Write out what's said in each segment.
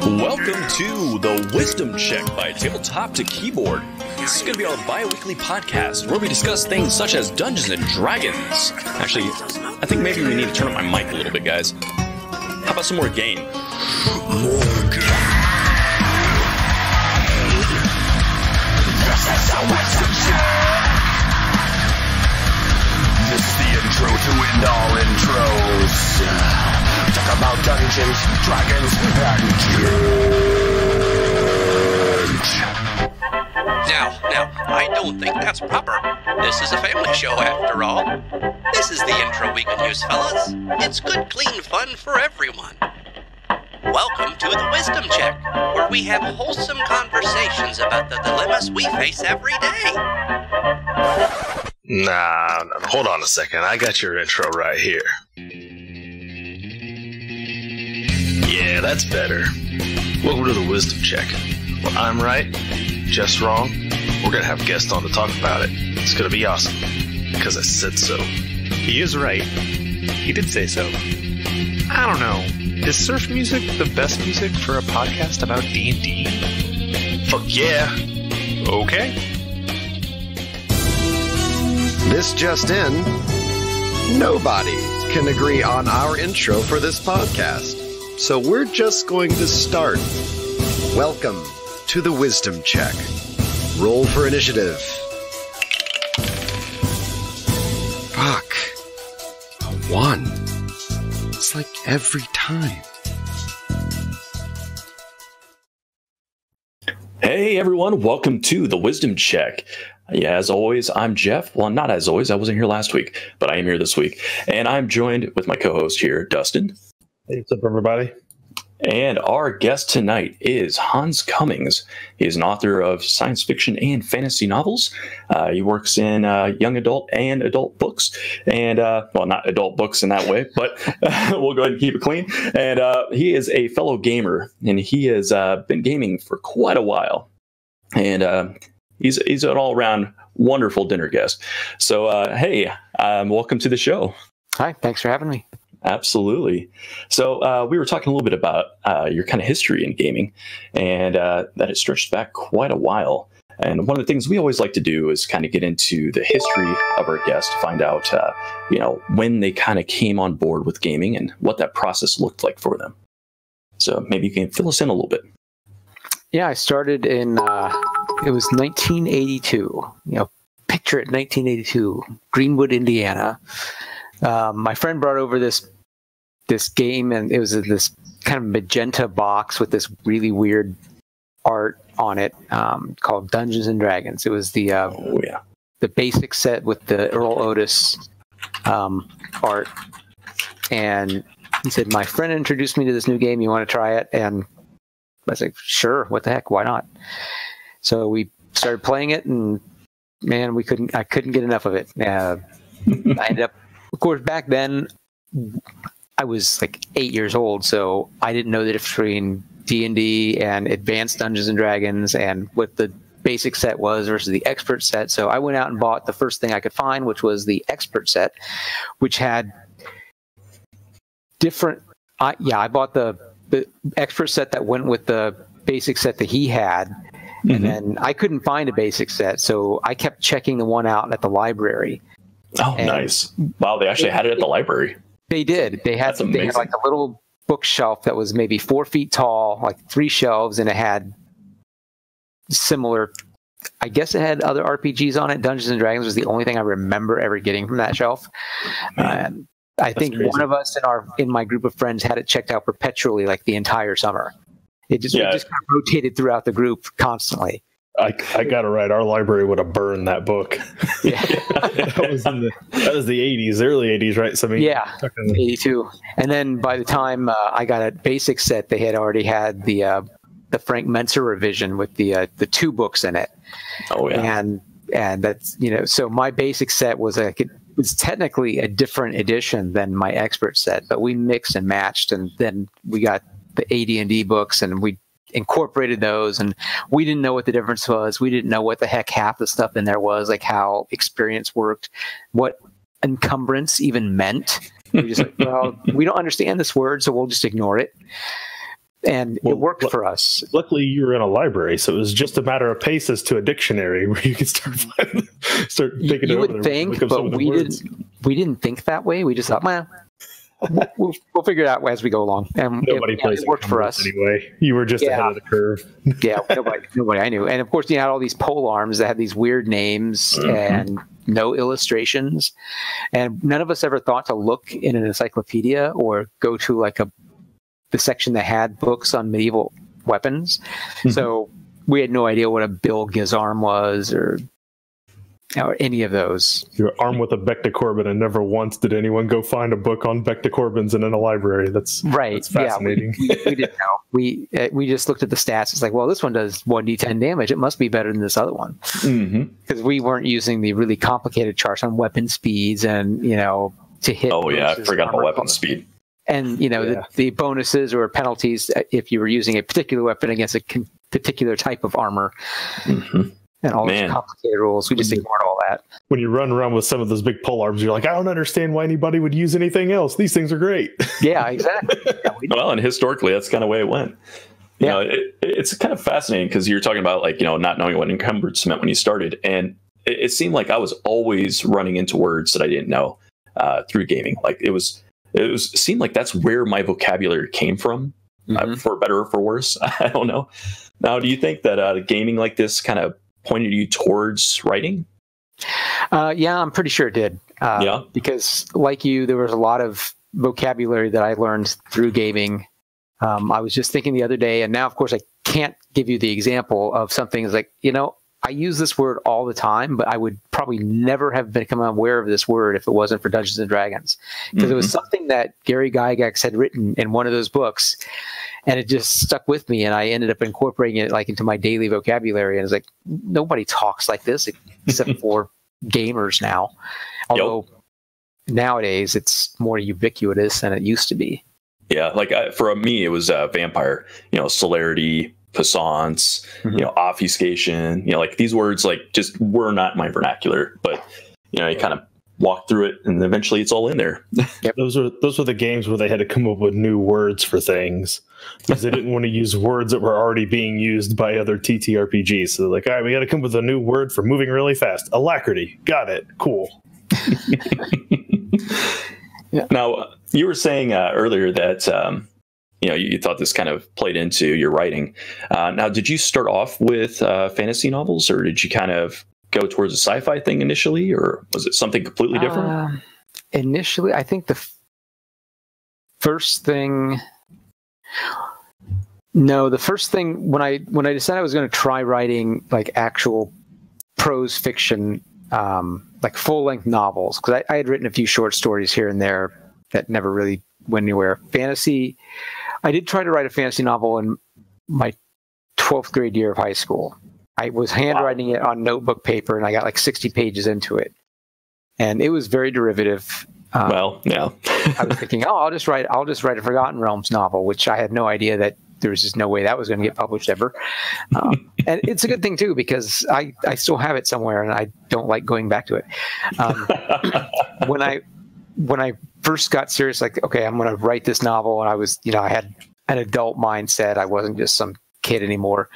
Welcome to the Wisdom Check by Tabletop to Keyboard. This is going to be our bi-weekly podcast where we discuss things such as Dungeons and Dragons. Actually, I think maybe we need to turn up my mic a little bit, guys. How about some more game? More game. This is the Wisdom Check. This is the intro to end all intros. Talk about Dungeons, Dragons, and Kids. Now, I don't think that's proper. This is a family show after all. This is the intro we can use, fellas. It's good, clean fun for everyone. Welcome to the Wisdom Check, where we have wholesome conversations about the dilemmas we face every day. Nah, hold on a second. I got your intro right here. Yeah, that's better. Welcome to the Wisdom Check. Well, I'm right, Jeff's wrong. We're going to have guests on to talk about it. It's going to be awesome, because I said so. He is right. He did say so. I don't know. Is surf music the best music for a podcast about D&D? Fuck yeah. Okay. This just in, nobody can agree on our intro for this podcast. So we're just going to start. Welcome to the Wisdom Check. Roll for initiative. Fuck. A 1. It's like every time. Hey everyone, welcome to the Wisdom Check. Yeah, as always, I'm Jeff. Well, not as always, I wasn't here last week, but I am here this week. And I'm joined with my co-host here, Dustin. Hey, what's up, everybody? And our guest tonight is Hans Cummings. He's an author of science fiction and fantasy novels. He works in young adult and adult books. And, well, not adult books in that way, but we'll go ahead and keep it clean. And he is a fellow gamer, and he has been gaming for quite a while. And he's an all-around wonderful dinner guest. So, hey, welcome to the show. Hi, thanks for having me. Absolutely. So we were talking a little bit about your kind of history in gaming, and that it stretched back quite a while. And one of the things we always like to do is kind of get into the history of our guests to find out, when they kind of came on board with gaming and what that process looked like for them. So maybe you can fill us in a little bit. Yeah, I started in, it was 1982. Picture it, 1982, Greenwood, Indiana. My friend brought over this game, and it was this kind of magenta box with this really weird art on it called Dungeons and Dragons. It was the basic set with the Earl Otis art. And he said, my friend introduced me to this new game. You want to try it? And I was like, sure. What the heck? Why not? So we started playing it, and man, I couldn't get enough of it. I ended up, of course, back then, I was like 8 years old, so I didn't know the difference between D&D and Advanced Dungeons and Dragons and what the basic set was versus the expert set. So I went out and bought the first thing I could find, which was the expert set, which had different... I bought the expert set that went with the basic set that he had, and then I couldn't find a basic set, so I kept checking the one out at the library. Oh, and nice. Wow, they actually had it at the library. They did. They had like a little bookshelf that was maybe 4 feet tall, like 3 shelves, and it had similar, I guess it had other RPGs on it. Dungeons and Dragons was the only thing I remember ever getting from that shelf. I think crazy. One of us in my group of friends had it checked out perpetually, like the entire summer. It just kind of rotated throughout the group constantly. I got it right. Our library would have burned that book. Yeah, that was the 80s, early 80s, right? So 82. And then by the time I got a basic set, they had already had the Frank Menser revision with the 2 books in it. Oh yeah, and that's so my basic set was it was technically a different edition than my expert set, but we mixed and matched, and then we got the AD&D books, and we incorporated those, and we didn't know what the difference was. We didn't know what the heck half the stuff in there was, like how experience worked, what encumbrance even meant. We just like, well, we don't understand this word, so we'll just ignore it. And it worked for us. Luckily, you were in a library, so it was just a matter of paces to a dictionary where you could start thinking You it over. would think, but we didn't think that way. We just thought, man, we'll figure it out as we go along. And it worked for us anyway. You were just ahead of the curve. Yeah, nobody I knew. And of course, you had all these pole arms that had these weird names and no illustrations. And none of us ever thought to look in an encyclopedia or go to like the section that had books on medieval weapons. So we had no idea what a Bill Gizarm was or any of those. You're armed with a Becta Corbin, and never once did anyone go find a book on Becta Corbins in a library. That's fascinating. Yeah, we didn't know. We just looked at the stats. It's like, well, this one does 1d10 damage. It must be better than this other one. Because we weren't using the really complicated charts on weapon speeds and, to hit. Oh, yeah, I forgot about weapon speed. And, the bonuses or penalties if you were using a particular weapon against a particular type of armor. And all those complicated rules. We just ignored all that. When you run around with some of those big pole arms, you're like, I don't understand why anybody would use anything else. These things are great. Yeah, exactly. Well, and historically, that's kind of the way it went. You know, it's kind of fascinating because you're talking about not knowing what encumbrance meant when you started. And it seemed like I was always running into words that I didn't know through gaming. Like it seemed like that's where my vocabulary came from, for better or for worse. I don't know. Now, do you think that gaming like this kind of pointed you towards writing? Yeah, I'm pretty sure it did. Because like you, there was a lot of vocabulary that I learned through gaming. I was just thinking the other day, and now, of course, I can't give you the example of something like, I use this word all the time, but I would probably never have become aware of this word if it wasn't for Dungeons and Dragons. Because it was something that Gary Gygax had written in one of those books, and it just stuck with me, and I ended up incorporating it into my daily vocabulary. And it's like, nobody talks like this except for gamers now. Although nowadays it's more ubiquitous than it used to be. Yeah, for me, it was vampire, celerity, passance, obfuscation, these words just were not my vernacular, but you kind of walk through it and eventually it's all in there. Those were the games where they had to come up with new words for things because they didn't want to use words that were already being used by other TTRPGs. So they're like, all right, we got to come up with a new word for moving really fast. Alacrity. Got it. Cool. Now, you were saying earlier that you thought this kind of played into your writing. Now, did you start off with fantasy novels, or did you kind of go towards a sci-fi thing initially, or was it something completely different? Initially, I think the first thing when I decided I was going to try writing actual prose fiction, full-length novels, because I had written a few short stories here and there that never really went anywhere. Fantasy, I did try to write a fantasy novel in my 12th grade year of high school. I was handwriting it on notebook paper, and I got 60 pages into it, and it was very derivative. I was thinking, I'll just write a Forgotten Realms novel, which I had no idea that there was just no way that was going to get published ever. And it's a good thing too, because I still have it somewhere, and I don't like going back to it. When I first got serious, okay, I'm going to write this novel, and I was, I had an adult mindset. I wasn't just some kid anymore.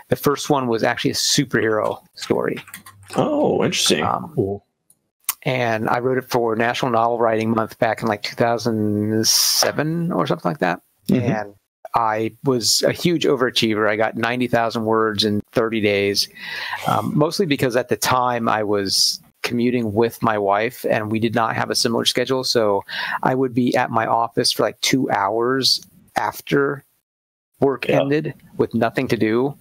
The first one was actually a superhero story. Oh, interesting. Cool. And I wrote it for National Novel Writing Month back in 2007 or something like that. And I was a huge overachiever. I got 90,000 words in 30 days, mostly because at the time I was commuting with my wife, and we did not have a similar schedule. So I would be at my office for 2 hours after work ended with nothing to do.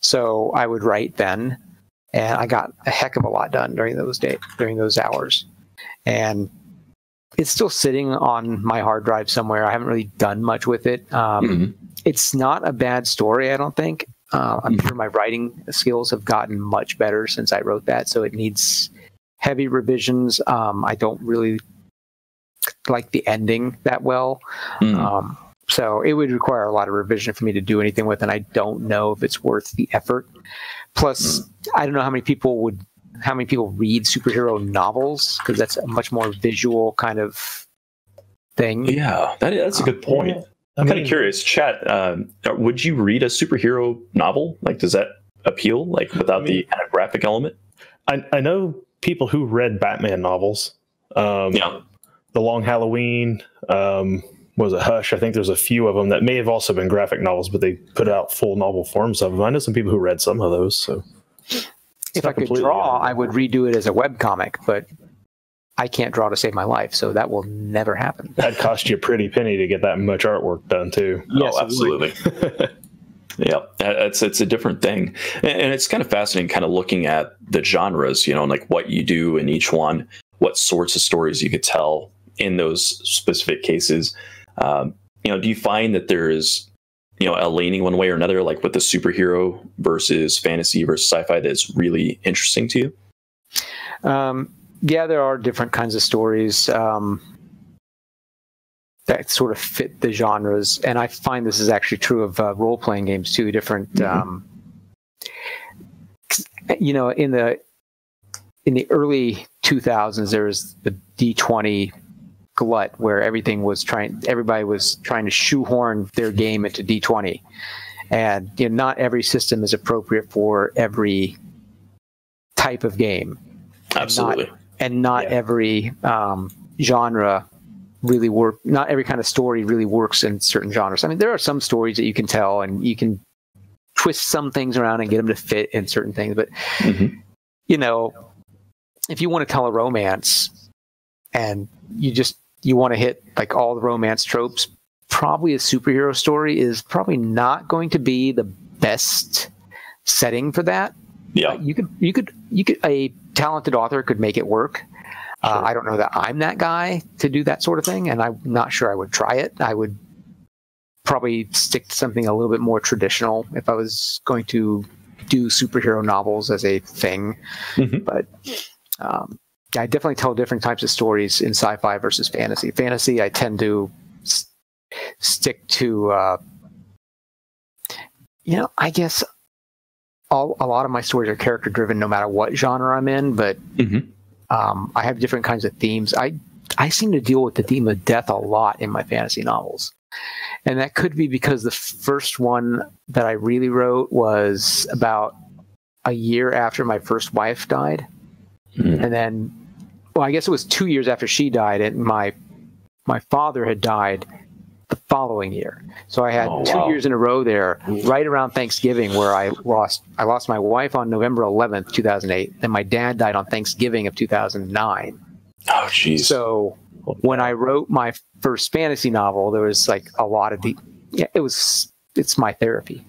So I would write then, and I got a heck of a lot done during those hours. And it's still sitting on my hard drive somewhere. I haven't really done much with it. It's not a bad story, I don't think. I'm sure my writing skills have gotten much better since I wrote that, so it needs heavy revisions. I don't really like the ending that well. So it would require a lot of revision for me to do anything with, and I don't know if it's worth the effort. Plus, I don't know how many people read superhero novels, because that's a much more visual kind of thing. Yeah, that's a good point. I'm kind of curious, chat. Would you read a superhero novel? Like, does that appeal? Like, without the kind of graphic element? I know people who read Batman novels. The Long Halloween. Was it Hush? I think there's a few of them that may have also been graphic novels, but they put out full novel forms of them. I know some people who read some of those. So, if I could draw, I would redo it as a webcomic, but I can't draw to save my life, so that will never happen. That'd cost you a pretty penny to get that much artwork done, too. Yes, absolutely. Yeah, it's a different thing, and it's kind of fascinating, kind of looking at the genres, and like what you do in each one, what sorts of stories you could tell in those specific cases. Do you find that there's, a leaning one way or another, like with the superhero versus fantasy versus sci-fi, that's really interesting to you? Yeah, there are different kinds of stories that sort of fit the genres, and I find this is actually true of role-playing games too. Different, in the early 2000s, there was the D20 glut where everybody was trying to shoehorn their game into D20, and not every system is appropriate for every type of game. Absolutely. And not every genre really not every kind of story really works in certain genres. I mean, there are some stories that you can tell and you can twist some things around and get them to fit in certain things. But, if you want to tell a romance and you want to hit like all the romance tropes, probably a superhero story is probably not going to be the best setting for that. Yeah. You could a talented author could make it work. Sure. I don't know that I'm that guy to do that sort of thing, and I'm not sure I would try it. I would probably stick to something a little bit more traditional if I was going to do superhero novels as a thing. But I definitely tell different types of stories in sci-fi versus fantasy. Fantasy, I tend to stick to, I guess a lot of my stories are character driven no matter what genre I'm in, but I have different kinds of themes. I seem to deal with the theme of death a lot in my fantasy novels. And that could be because the first one that I really wrote was about a year after my first wife died. And then, I guess it was 2 years after she died, and my father had died the following year. So I had 2 years in a row there, right around Thanksgiving, where I lost my wife on November 11th, 2008. Then my dad died on Thanksgiving of 2009. Oh, jeez. So when I wrote my first fantasy novel, there was like a lot of it's my therapy.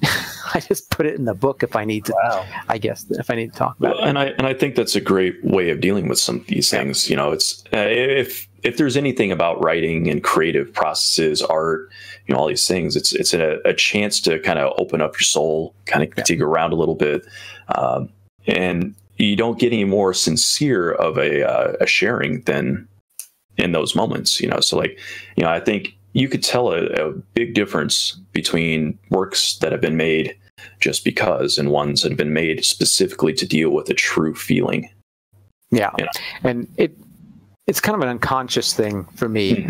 I just put it in the book if I need to. Wow. I guess if I need to talk about it. And I think that's a great way of dealing with some of these things. It's if there's anything about writing and creative processes, art, all these things, it's a chance to kind of open up your soul, kind of dig around a little bit, and you don't get any more sincere of a sharing than in those moments. So I think you could tell a big difference between works that have been made just because and ones that have been made specifically to deal with a true feeling. Yeah. And it's kind of an unconscious thing for me.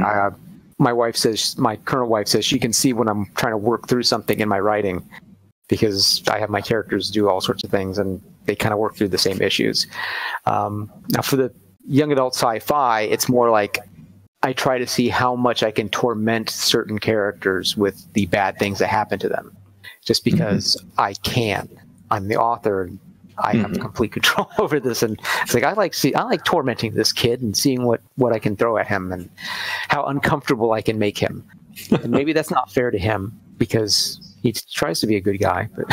My current wife says she can see when I'm trying to work through something in my writing, because I have my characters do all sorts of things and they kind of work through the same issues. Now for the young adult sci-fi, it's more like I try to see how much I can torment certain characters with the bad things that happen to them, just because I can. I'm the author. And I have complete control over this, and it's like I like tormenting this kid and seeing what I can throw at him and how uncomfortable I can make him. And maybe that's not fair to him because he tries to be a good guy, but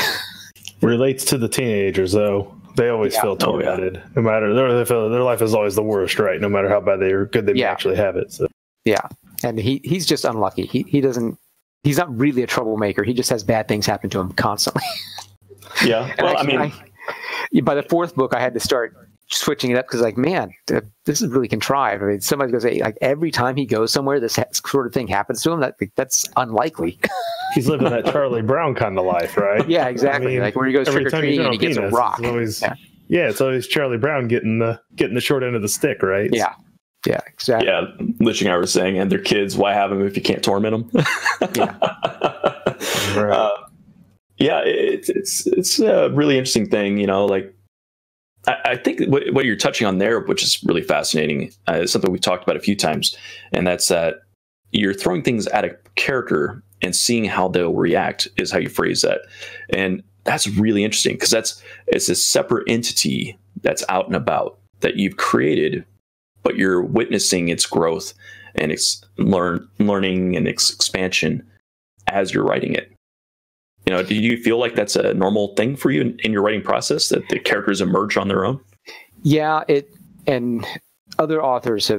relates to the teenagers though. They always feel tormented. No matter their life is always the worst, right? No matter how bad they or good they may actually have it. So. Yeah, and he's just unlucky. He's not really a troublemaker. He just has bad things happen to him constantly. Yeah. Well, by the fourth book, I had to start switching it up because, this is really contrived. I mean, somebody's going to say, every time he goes somewhere, this sort of thing happens to him. That's unlikely. He's living that Charlie Brown kind of life, right? Yeah, exactly. Where he goes trick-or-treating and he gets a rock. It's always Charlie Brown getting the short end of the stick, right? Yeah. Yeah, exactly. Yeah, Lich and I were saying, and their kids, why have them if you can't torment them? Yeah. Right. Yeah, it's a really interesting thing, you know, like I think what you're touching on there, which is really fascinating, is something we've talked about a few times, and that's that you're throwing things at a character and seeing how they'll react is how you phrase that. And that's really interesting because it's a separate entity that's out and about that you've created, but you're witnessing its growth and its learning and its expansion as you're writing it. You know, do you feel like that's a normal thing for you in your writing process, that the characters emerge on their own? Yeah, and other authors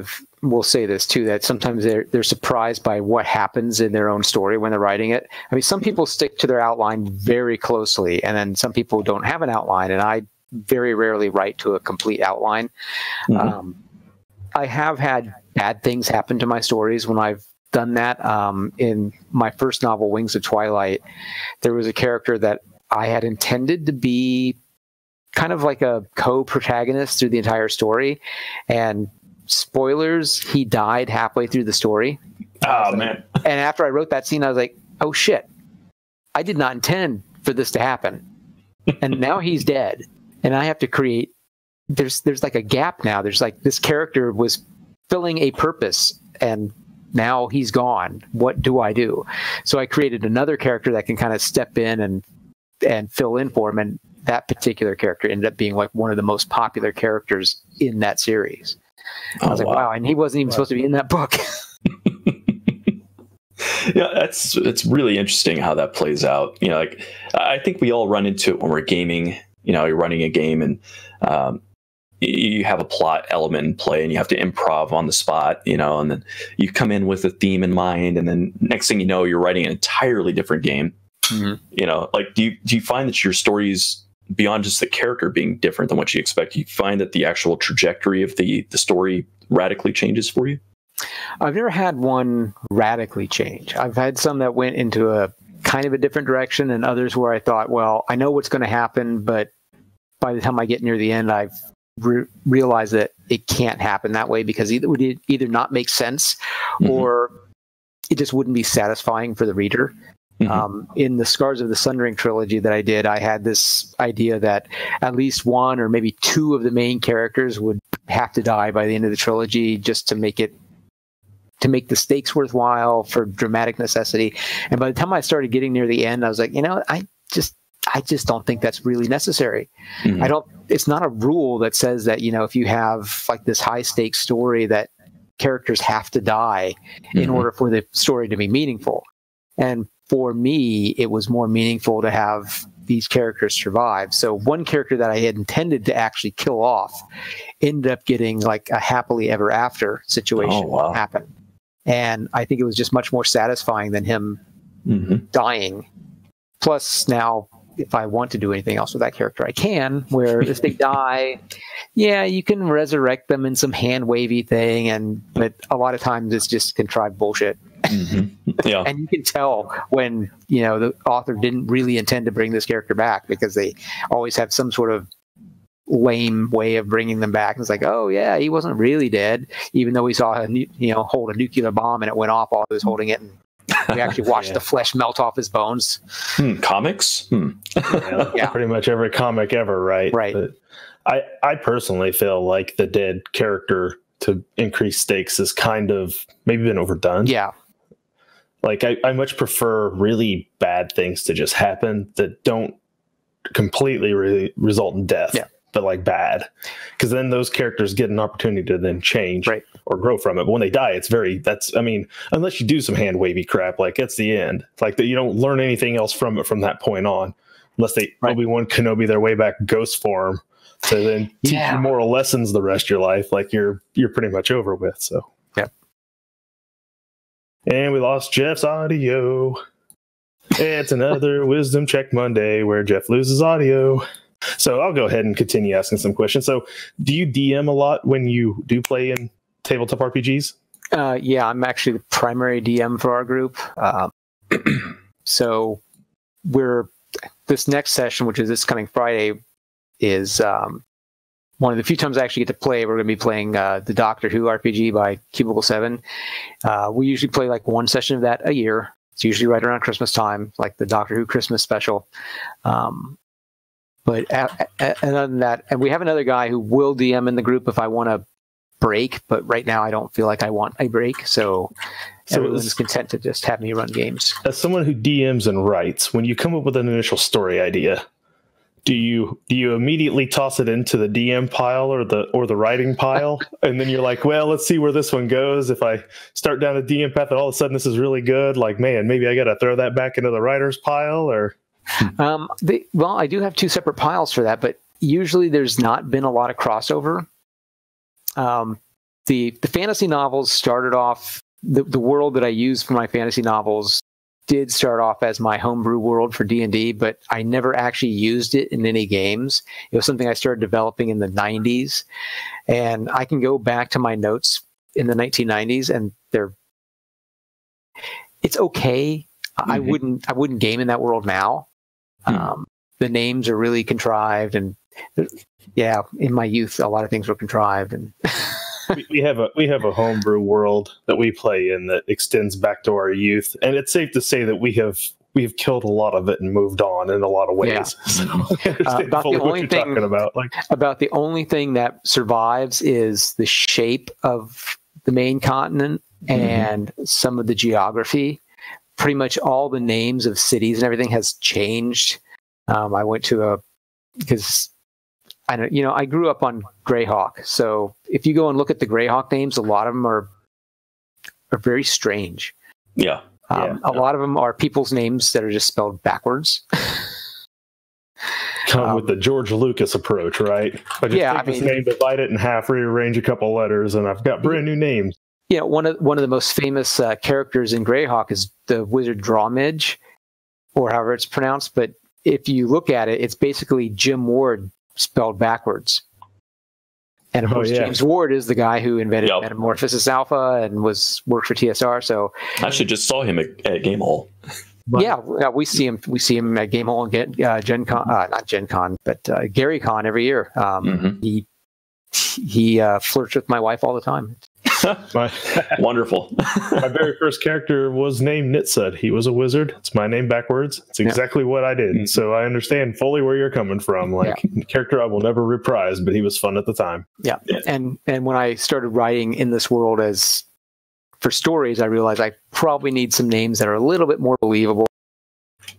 will say this too, that sometimes they're surprised by what happens in their own story when they're writing it. I mean, some people stick to their outline very closely, and then some people don't have an outline, and I very rarely write to a complete outline. Mm-hmm. I have had bad things happen to my stories when I've done that. In my first novel, Wings of Twilight, there was a character that I had intended to be kind of like a co-protagonist through the entire story, and spoilers, he died halfway through the story. Oh man. And after I wrote that scene, I was like, oh shit, I did not intend for this to happen. And now he's dead, and I have to create, there's like a gap now. There's like, this character was filling a purpose, and now he's gone. What do I do? So I created another character that can kind of step in and fill in for him. And that particular character ended up being like one of the most popular characters in that series. I was like, wow. And he wasn't even supposed to be in that book. Yeah, it's really interesting how that plays out. You know, like I think we all run into it when we're gaming. You know, you're running a game and you have a plot element in play and you have to improv on the spot, you know, and then you come in with a theme in mind, and then next thing you know, you're writing an entirely different game. Mm-hmm. You know, like do you find that your stories, beyond just the character being different than what you expect, you find that the actual trajectory of the story radically changes for you? I've never had one radically change. I've had some that went into a kind of a different direction, and others where I thought, well, I know what's going to happen, but by the time I get near the end, I've realized that it can't happen that way, because it would either not make sense, mm-hmm. or it just wouldn't be satisfying for the reader. Mm-hmm. In the Scars of the Sundering trilogy that I did, I had this idea that at least one or maybe two of the main characters would have to die by the end of the trilogy, just to make the stakes worthwhile for dramatic necessity. And by the time I started getting near the end, I was like, you know, I just don't think that's really necessary. Mm-hmm. It's not a rule that says that, you know, if you have like this high stakes story, that characters have to die mm-hmm. in order for the story to be meaningful. And for me, it was more meaningful to have these characters survive. So one character that I had intended to actually kill off ended up getting like a happily ever after situation happen. And I think it was just much more satisfying than him mm-hmm. dying. Plus, now, if I want to do anything else with that character, I can, where if they die, yeah, you can resurrect them in some hand-wavy thing, but a lot of times it's just contrived bullshit. Mm-hmm. Yeah. And you can tell when, you know, the author didn't really intend to bring this character back, because they always have some sort of lame way of bringing them back. It's like, oh yeah, he wasn't really dead, even though we saw him, you know, hold a nuclear bomb and it went off while he was holding it, and we actually watched the flesh melt off his bones. Comics? Yeah, pretty much every comic ever, right? Right. But I personally feel like the dead character to increase stakes is kind of maybe been overdone. Yeah. Like I much prefer really bad things to just happen that don't completely result in death. Yeah. But like bad, because then those characters get an opportunity to then change or grow from it. But when they die, I mean, unless you do some hand wavy crap, like that's the end. It's like that you don't learn anything else from it from that point on, unless they Obi-Wan Kenobi their way back ghost form to then teach you moral lessons the rest of your life. Like you're pretty much over with. So yeah. And we lost Jeff's audio. It's another Wisdom Check Monday where Jeff loses audio. So I'll go ahead and continue asking some questions. So do you DM a lot when you do play in tabletop RPGs? Yeah, I'm actually the primary DM for our group. So this next session, which is this coming Friday, is one of the few times I actually get to play, we're going to be playing the Doctor Who RPG by Cubicle 7. We usually play like one session of that a year. It's usually right around Christmas time, like the Doctor Who Christmas special. But other than that, and we have another guy who will DM in the group if I want to break, but right now I don't feel like I want a break, so everyone's content to just have me run games. As someone who DMs and writes, when you come up with an initial story idea, do you immediately toss it into the DM pile or the writing pile, and then you're like, well, let's see where this one goes. If I start down a DM path and all of a sudden this is really good, like, man, maybe I got to throw that back into the writer's pile, or? Well, I do have two separate piles for that, but usually there's not been a lot of crossover. The fantasy novels started off, the world that I use for my fantasy novels did start off as my homebrew world for D&D, but I never actually used it in any games. It was something I started developing in the 90s, and I can go back to my notes in the 1990s, and it's okay. I wouldn't game in that world now. The names are really contrived, and yeah, in my youth, a lot of things were contrived. And we have a homebrew world that we play in that extends back to our youth, and it's safe to say that we've killed a lot of it and moved on in a lot of ways. Yeah. So I understand fully what you're talking about. About the only thing that survives is the shape of the main continent and some of the geography. Pretty much all the names of cities and everything has changed. I went to because I grew up on Greyhawk. So if you go and look at the Greyhawk names, a lot of them are very strange. Yeah. A lot of them are people's names that are just spelled backwards. Come with the George Lucas approach, right? I just take this name, divide it in half, rearrange a couple letters, and I've got brand new names. Yeah, one of the most famous characters in Greyhawk is the wizard Drawmidge, or however it's pronounced. But if you look at it, it's basically Jim Ward spelled backwards. And of course, James Ward is the guy who invented Metamorphosis Alpha and worked for TSR. So I actually just saw him at Game Hall. Yeah, we see him. We see him at Game Hall and get Gen Con, not Gen Con, but Gary Con every year. He flirts with my wife all the time. Wonderful. My very first character was named Nitsud. He was a wizard. It's my name backwards. It's exactly what I did. So I understand fully where you're coming from. Character I will never reprise, but he was fun at the time. Yeah. And when I started writing in this world for stories, I realized I probably need some names that are a little bit more believable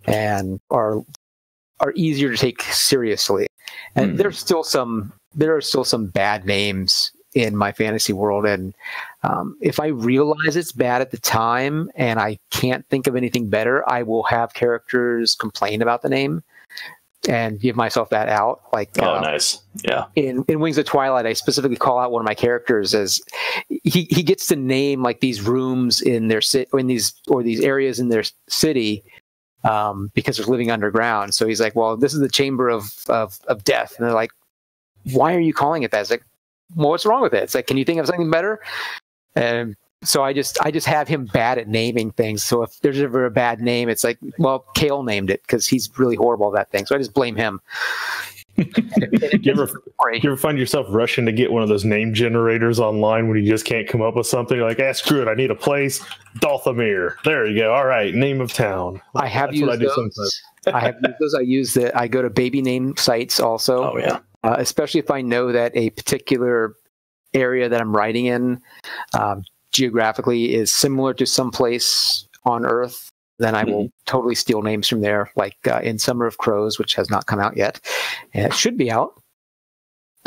and are easier to take seriously. And there are still some bad names in my fantasy world, and if I realize it's bad at the time and I can't think of anything better, I will have characters complain about the name and give myself that out. Nice. Yeah. In Wings of Twilight, I specifically call out one of my characters as he gets to name like these rooms in their these areas in their city because they're living underground. So he's like, well, this is the chamber of death, and they're like, why are you calling it that? It's like, well, what's wrong with it? It's like, can you think of something better? And so I just have him bad at naming things. So if there's ever a bad name, it's like, well, Kale named it because he's really horrible at that thing. So I just blame him. You ever find yourself rushing to get one of those name generators online when you just can't come up with something? You're like, screw it, I need a place. Dothamir. There you go. All right, name of town. I have used those. I go to baby name sites also. Oh, yeah. Especially if I know that a particular area that I'm writing in geographically is similar to some place on Earth, then I will totally steal names from there, like in Summer of Crows, which has not come out yet. And it should be out.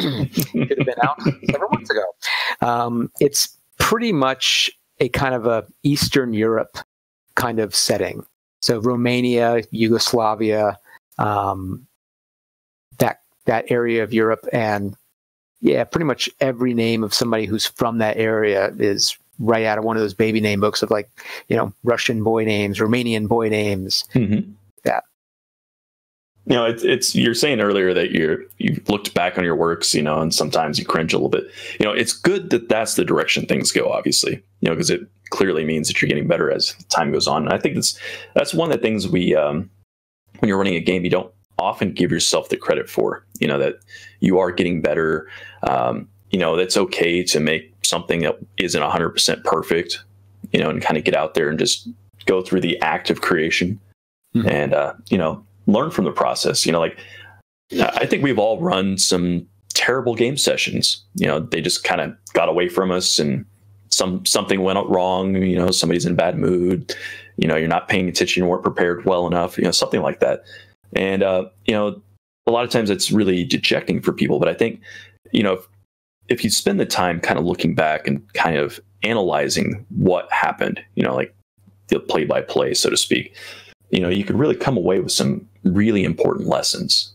Should have been out several months ago. It's pretty much a kind of a Eastern Europe kind of setting. So Romania, Yugoslavia, that area of Europe, and pretty much every name of somebody who's from that area is right out of one of those baby name books of Russian boy names, Romanian boy names. Yeah. It's you're saying earlier that you looked back on your works, and sometimes you cringe a little bit. It's good that that's the direction things go, obviously, because it clearly means that you're getting better as time goes on. And I think that's one of the things we, when you're running a game, you don't often give yourself the credit for, that you are getting better. That's okay to make something that isn't 100% perfect, and kind of get out there and just go through the act of creation and, learn from the process. I think we've all run some terrible game sessions. They just kind of got away from us and something went wrong. Somebody's in a bad mood. You're not paying attention, you weren't prepared well enough, something like that. And, a lot of times it's really dejecting for people. But I think, if you spend the time kind of looking back and kind of analyzing what happened, like the play by play, so to speak, you could really come away with some really important lessons.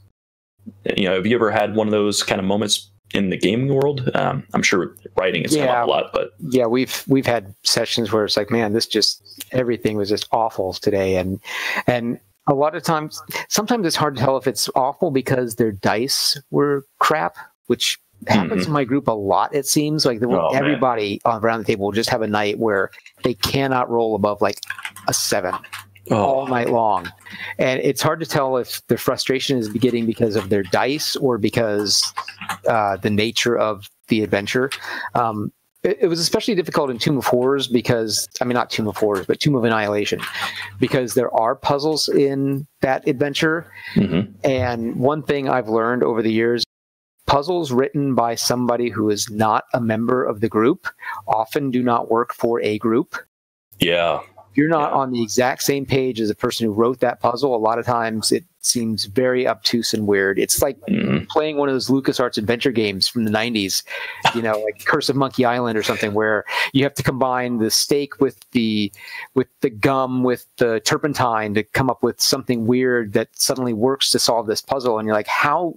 Have you ever had one of those kind of moments in the gaming world? I'm sure writing has come up a lot, but yeah, we've had sessions where it's like, man, everything was just awful today. And a lot of times, sometimes it's hard to tell if it's awful because their dice were crap, which happens in my group a lot. It seems like everybody around the table will just have a night where they cannot roll above like a 7 all night long. And it's hard to tell if the frustration is beginning because of their dice or because the nature of the adventure. It was especially difficult in Tomb of Horrors because, not Tomb of Horrors, but Tomb of Annihilation, because there are puzzles in that adventure. And one thing I've learned over the years, puzzles written by somebody who is not a member of the group often do not work for a group. Yeah. If you're not on the exact same page as the person who wrote that puzzle, a lot of times it seems very obtuse and weird. It's like playing one of those LucasArts adventure games from the 90s, like Curse of Monkey Island or something, where you have to combine the steak with the gum, with the turpentine to come up with something weird that suddenly works to solve this puzzle. And you're like, how?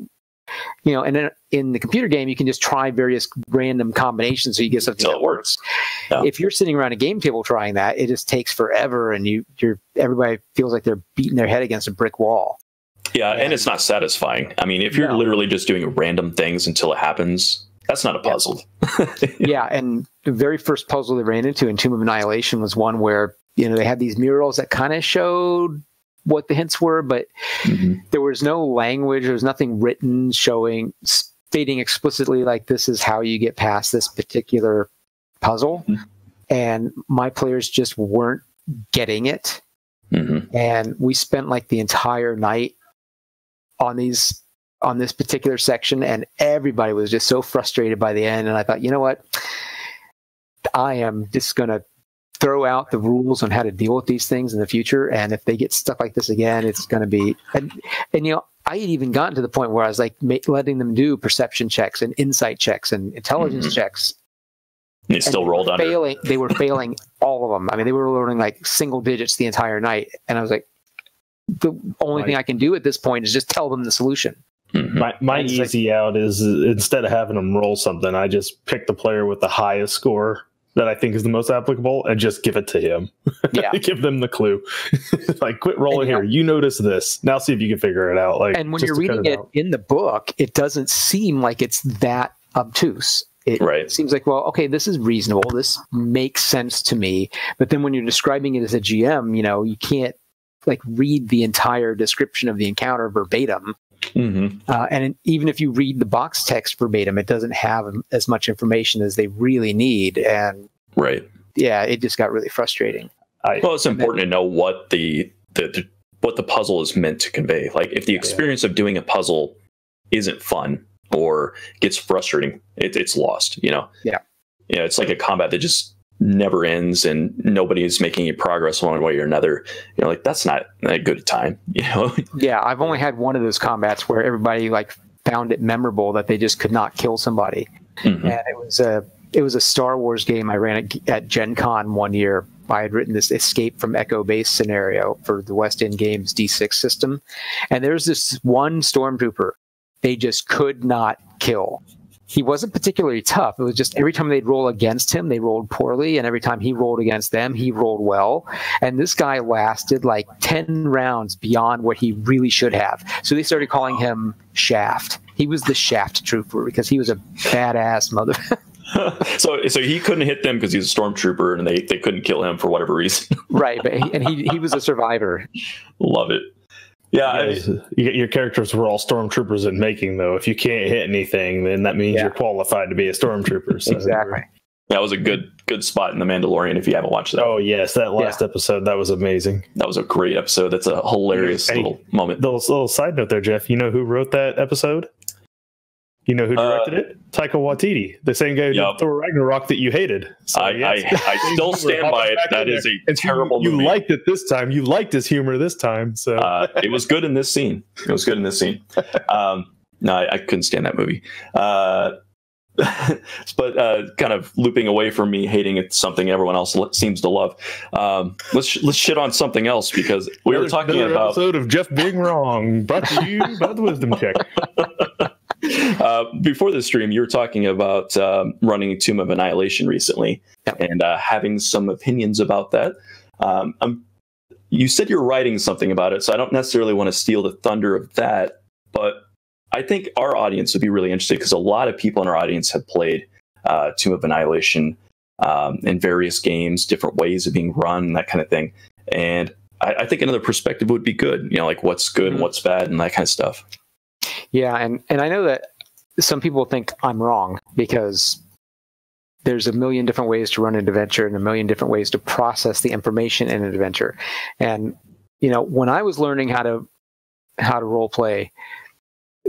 And then in the computer game, you can just try various random combinations so you get something that works. Yeah. If you're sitting around a game table trying that, it just takes forever, and everybody feels like they're beating their head against a brick wall. Yeah, and it's not satisfying. If you're literally just doing random things until it happens, that's not a puzzle. Yeah, and the very first puzzle they ran into in Tomb of Annihilation was one where they had these murals that kind of showed what the hints were, but there was no language. There was nothing written stating explicitly like this is how you get past this particular puzzle. And my players just weren't getting it. And we spent like the entire night on this particular section, and everybody was just so frustrated by the end. And I thought, you know what? I am just going to throw out the rules on how to deal with these things in the future. And if they get stuck like this again, it's going to be, and I had even gotten to the point where I was like letting them do perception checks and insight checks and intelligence checks. They still rolled under. They were failing all of them. They were learning like single digits the entire night. And I was like, the only thing I can do at this point is just tell them the solution. My easy out is instead of having them roll something, I just pick the player with the highest score that I think is the most applicable and just give it to him. Yeah. Give them the clue. Like, quit rolling here. You notice this. Now see if you can figure it out. And when you're reading it in the book, it doesn't seem like it's that obtuse. It seems like, well, okay, this is reasonable. This makes sense to me. But then when you're describing it as a GM, you can't like read the entire description of the encounter verbatim. And even if you read the box text verbatim, it doesn't have as much information as they really need. And it just got really frustrating. Well, it's important to know what the puzzle is meant to convey. Like if the experience of doing a puzzle isn't fun or gets frustrating, it's lost. It's like a combat that just never ends and nobody's making any progress one way or another. Like that's not a good time. Yeah, I've only had one of those combats where everybody like found it memorable that they just could not kill somebody. And it was a Star Wars game I ran at Gen Con one year. I had written this escape from Echo Base scenario for the West End Games D6 system, and there's this one stormtrooper they just could not kill. He wasn't particularly tough. It was just every time they'd roll against him, they rolled poorly. And every time he rolled against them, he rolled well. And this guy lasted like 10 rounds beyond what he really should have. So they started calling him Shaft. He was the Shaft Trooper because he was a badass mother. So he couldn't hit them because he's a stormtrooper and they couldn't kill him for whatever reason. Right. But he was a survivor. Love it. Yeah, your characters were all stormtroopers in making, though. If you can't hit anything, then that means you're qualified to be a stormtrooper. So Exactly. that was a good spot in The Mandalorian if you haven't watched that. Oh, yes. That last episode, that was amazing. That was a great episode. That's a hilarious little moment. Little side note there, Jeff. You know who wrote that episode? You know who directed it? Taika Waititi, the same guy who did Thor Ragnarok that you hated. So, I still stand by it. That is a terrible movie. You liked it this time. You liked his humor this time. So it was good in this scene. No, I couldn't stand that movie. But kind of looping away from me hating it, something everyone else seems to love. Let's shit on something else, because we were talking about episode of Jeff being wrong, brought to you by the Wisdom Check. Before the stream, you were talking about running Tomb of Annihilation recently, and having some opinions about that. You said you're writing something about it, so I don't necessarily want to steal the thunder of that, but I think our audience would be really interested, because a lot of people in our audience have played Tomb of Annihilation in various games, different ways of being run, that kind of thing. And I think another perspective would be good, like what's good and what's bad and that kind of stuff. Yeah, and I know that some people think I'm wrong, because there's a million different ways to run an adventure and a million different ways to process the information in an adventure. And when I was learning how to role play,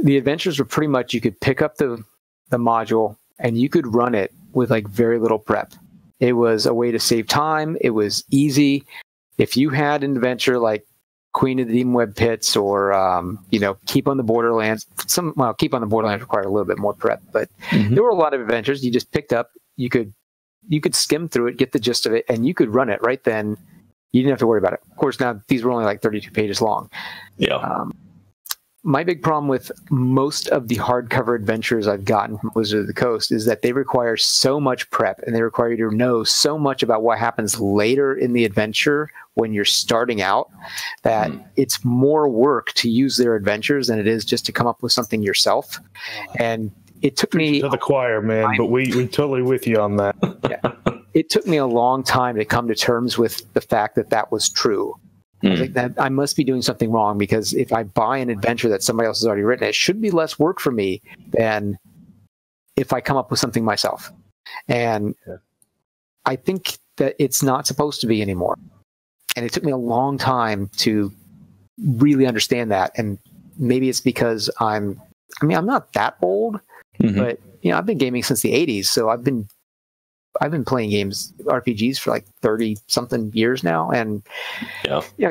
the adventures were pretty much, you could pick up the module and you could run it with like very little prep. It was a way to save time. It was easy. If you had an adventure like Queen of the Demon Web Pits, or Keep on the Borderlands. Keep on the Borderlands required a little bit more prep, but there were a lot of adventures you just picked up. You could skim through it, get the gist of it, and you could run it right then. You didn't have to worry about it. Of course, now these were only like 32 pages long. Yeah. My big problem with most of the hardcover adventures I've gotten from Wizards of the Coast is that they require so much prep, and they require you to know so much about what happens later in the adventure when you're starting out, that it's more work to use their adventures than it is just to come up with something yourself. And it took me to the choir, man, but we totally with you on that. It took me a long time to come to terms with the fact that was true. I was like, that I must be doing something wrong, because if I buy an adventure that somebody else has already written, it should be less work for me than if I come up with something myself. And I think that it's not supposed to be anymore. And it took me a long time to really understand that. And maybe it's because I'm not that old, but I've been gaming since the 80s. So I've been playing games, RPGs, for like 30 something years now. And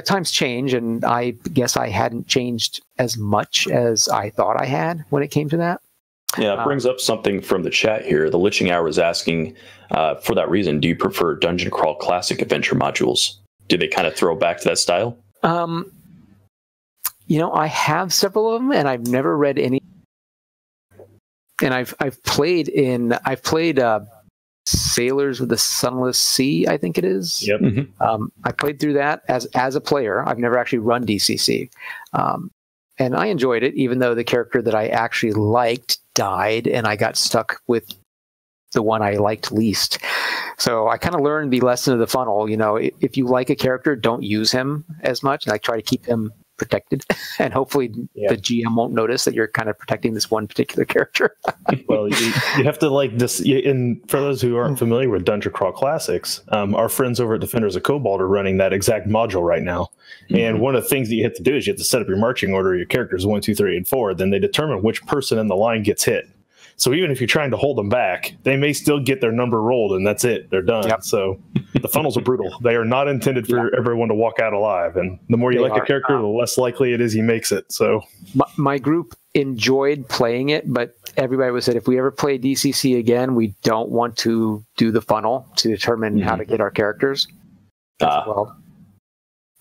times change. And I guess I hadn't changed as much as I thought I had when it came to that. Yeah, it brings up something from the chat here. The Liching Hour is asking, for that reason, do you prefer Dungeon Crawl Classic adventure modules? Do they kind of throw back to that style? I have several of them, and I've never read any. And I've played Sailors with the Sunless Sea, I think it is. Yep. I played through that as a player. I've never actually run DCC. And I enjoyed it, even though the character that I actually liked died, and I got stuck with the one I liked least. So I kind of learned the lesson of the funnel. If you like a character, don't use him as much. And I try to keep him protected, and hopefully the GM won't notice that you're kind of protecting this one particular character. Well, you have to like this. And for those who aren't familiar with Dungeon Crawl Classics, our friends over at Defenders of Cobalt are running that exact module right now. And one of the things that you have to do is you have to set up your marching order, your characters 1, 2, 3, and 4. Then they determine which person in the line gets hit. So even if you're trying to hold them back, they may still get their number rolled, and that's it. They're done. Yep. So the funnels are brutal. They are not intended for everyone to walk out alive. And the more you like a character, the less likely it is he makes it. So my group enjoyed playing it, but everybody was said, if we ever play DCC again, we don't want to do the funnel to determine how to get our characters.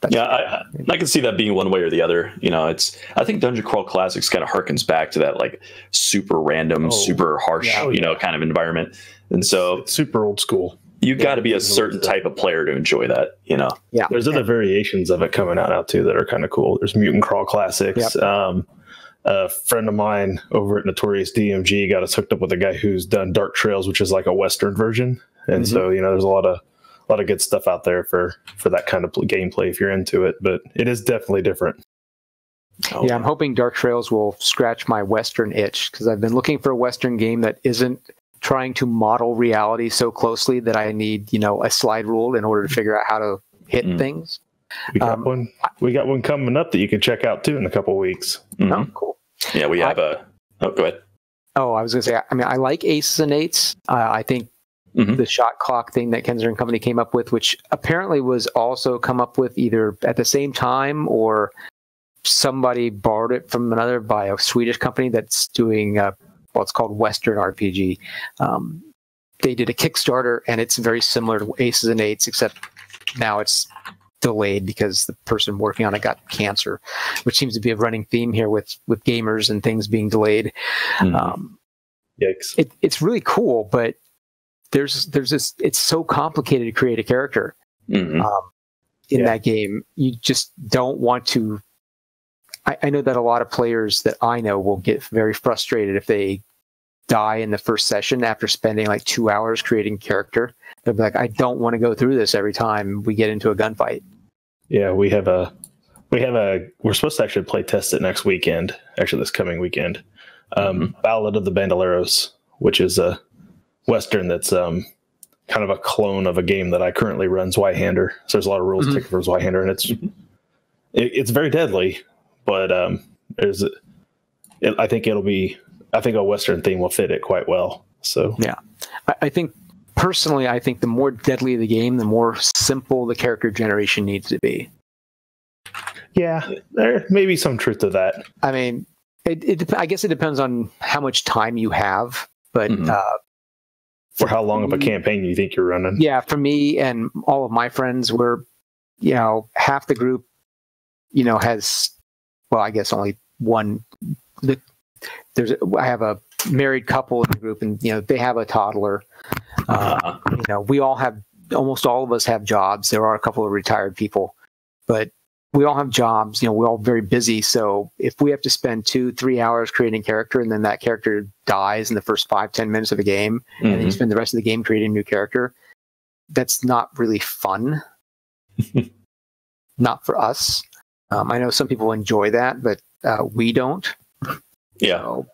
I can see that being one way or the other. I think Dungeon Crawl Classics kind of harkens back to that like super random, super harsh, kind of environment. And so it's super old school. You got to be a certain type of player to enjoy that, Yeah. There's other variations of it coming out now too that are kind of cool. There's Mutant Crawl Classics. Yep. A friend of mine over at Notorious DMG got us hooked up with a guy who's done Dark Trails, which is like a Western version. And so, there's a lot of good stuff out there for that kind of gameplay if you're into it, but it is definitely different. Oh, Yeah, I'm hoping Dark Trails will scratch my Western itch, because I've been looking for a Western game that isn't trying to model reality so closely that I need, a slide rule in order to figure out how to hit things. We got one. We got one coming up that you can check out too in a couple of weeks. Oh, cool. Yeah, we have a. Oh, go ahead. Oh, I was going to say, I like aces and eights. I think the shot clock thing that Kenzer and Company came up with, which apparently was also come up with either at the same time or somebody borrowed it from another by a Swedish company that's doing it's called Western RPG. They did a Kickstarter, and it's very similar to aces and eights, except now it's delayed because the person working on it got cancer, which seems to be a running theme here with gamers and things being delayed. Yikes! It's really cool, but there's this. It's so complicated to create a character in that game. You just don't want to. I know that a lot of players that I know will get very frustrated if they die in the first session after spending like 2 hours creating character. They'll be like, I don't want to go through this every time we get into a gunfight. Yeah, we're supposed to actually play test it next weekend, actually this coming weekend. Ballad of the Bandoleros, which is a Western that's kind of a clone of a game that I currently run, Zweihander. So there's a lot of rules taken for Zweihander, and it's very deadly, but I think a Western theme will fit it quite well. So yeah, I think personally, the more deadly the game, the more simple the character generation needs to be. Yeah, there may be some truth to that. I mean, I guess it depends on how much time you have, but for how long of a campaign you think you're running. Yeah, for me and all of my friends, we're, half the group, has, I guess only one. I have a married couple in the group, and they have a toddler. We almost all of us have jobs. There are a couple of retired people, but we all have jobs. We're all very busy. So if we have to spend 2-3 hours creating character, and then that character dies in the first 5-10 minutes of the game, and then you spend the rest of the game creating a new character, that's not really fun. Not for us. I know some people enjoy that, but we don't. Yeah. So,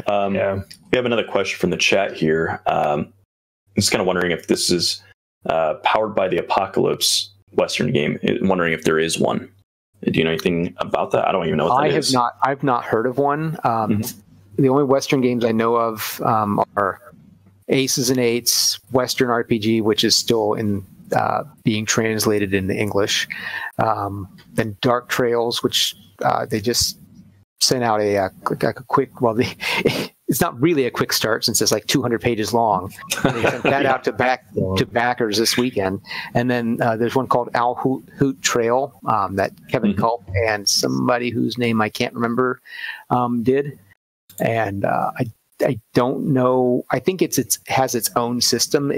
We have another question from the chat here. I'm just kind of wondering if this is powered by the Apocalypse Western game. I'm wondering if there is one. Do you know anything about that? I don't even know what that is. I've not heard of one. The only Western games I know of are Aces and Eights, Western RPG, which is still in being translated into English. Then Dark Trails, which they just sent out a quick. It's not really a quick start since it's like 200 pages long. They sent that out to backers this weekend. And then there's one called Al Hoot Trail that Kevin Culp and somebody whose name I can't remember did. And I don't know. I think it has its own system.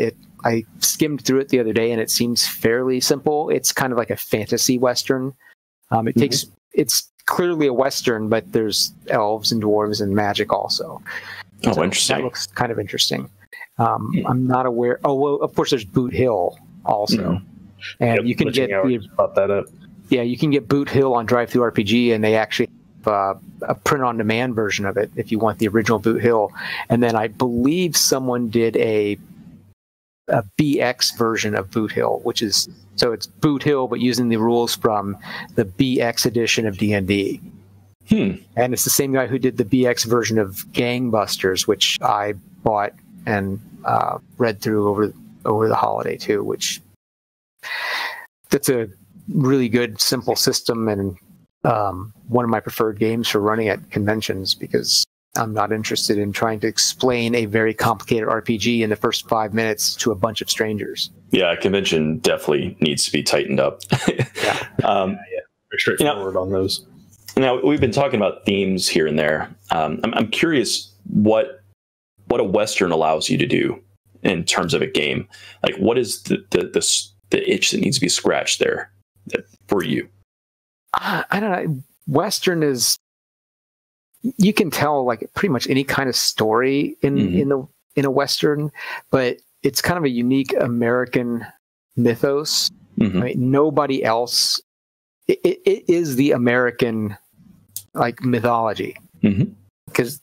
I skimmed through it the other day, and it seems fairly simple. It's kind of like a fantasy Western. It's clearly a Western, but there's elves and dwarves and magic also. Oh, so interesting. That looks kind of interesting. I'm not aware. Oh, well, of course, there's Boot Hill also, and you can get pop that up. Yeah, you can get Boot Hill on Drive-Thru RPG, and they actually have a print-on-demand version of it if you want the original Boot Hill. And then I believe someone did a BX version of Boot Hill, so it's Boot Hill, but using the rules from the BX edition of D&D. And it's the same guy who did the BX version of Gangbusters, which I bought and read through over the holiday too, which that's a really good, simple system, and one of my preferred games for running at conventions, because I'm not interested in trying to explain a very complicated RPG in the first 5 minutes to a bunch of strangers. Yeah, convention definitely needs to be tightened up. Very straightforward on those. Now, we've been talking about themes here and there. I'm curious what a Western allows you to do in terms of a game. Like, what is the itch that needs to be scratched there for you? I don't know. Western is, you can tell like pretty much any kind of story in a Western, but it's kind of a unique American mythos. I mean, nobody else. It is the American like mythology. Because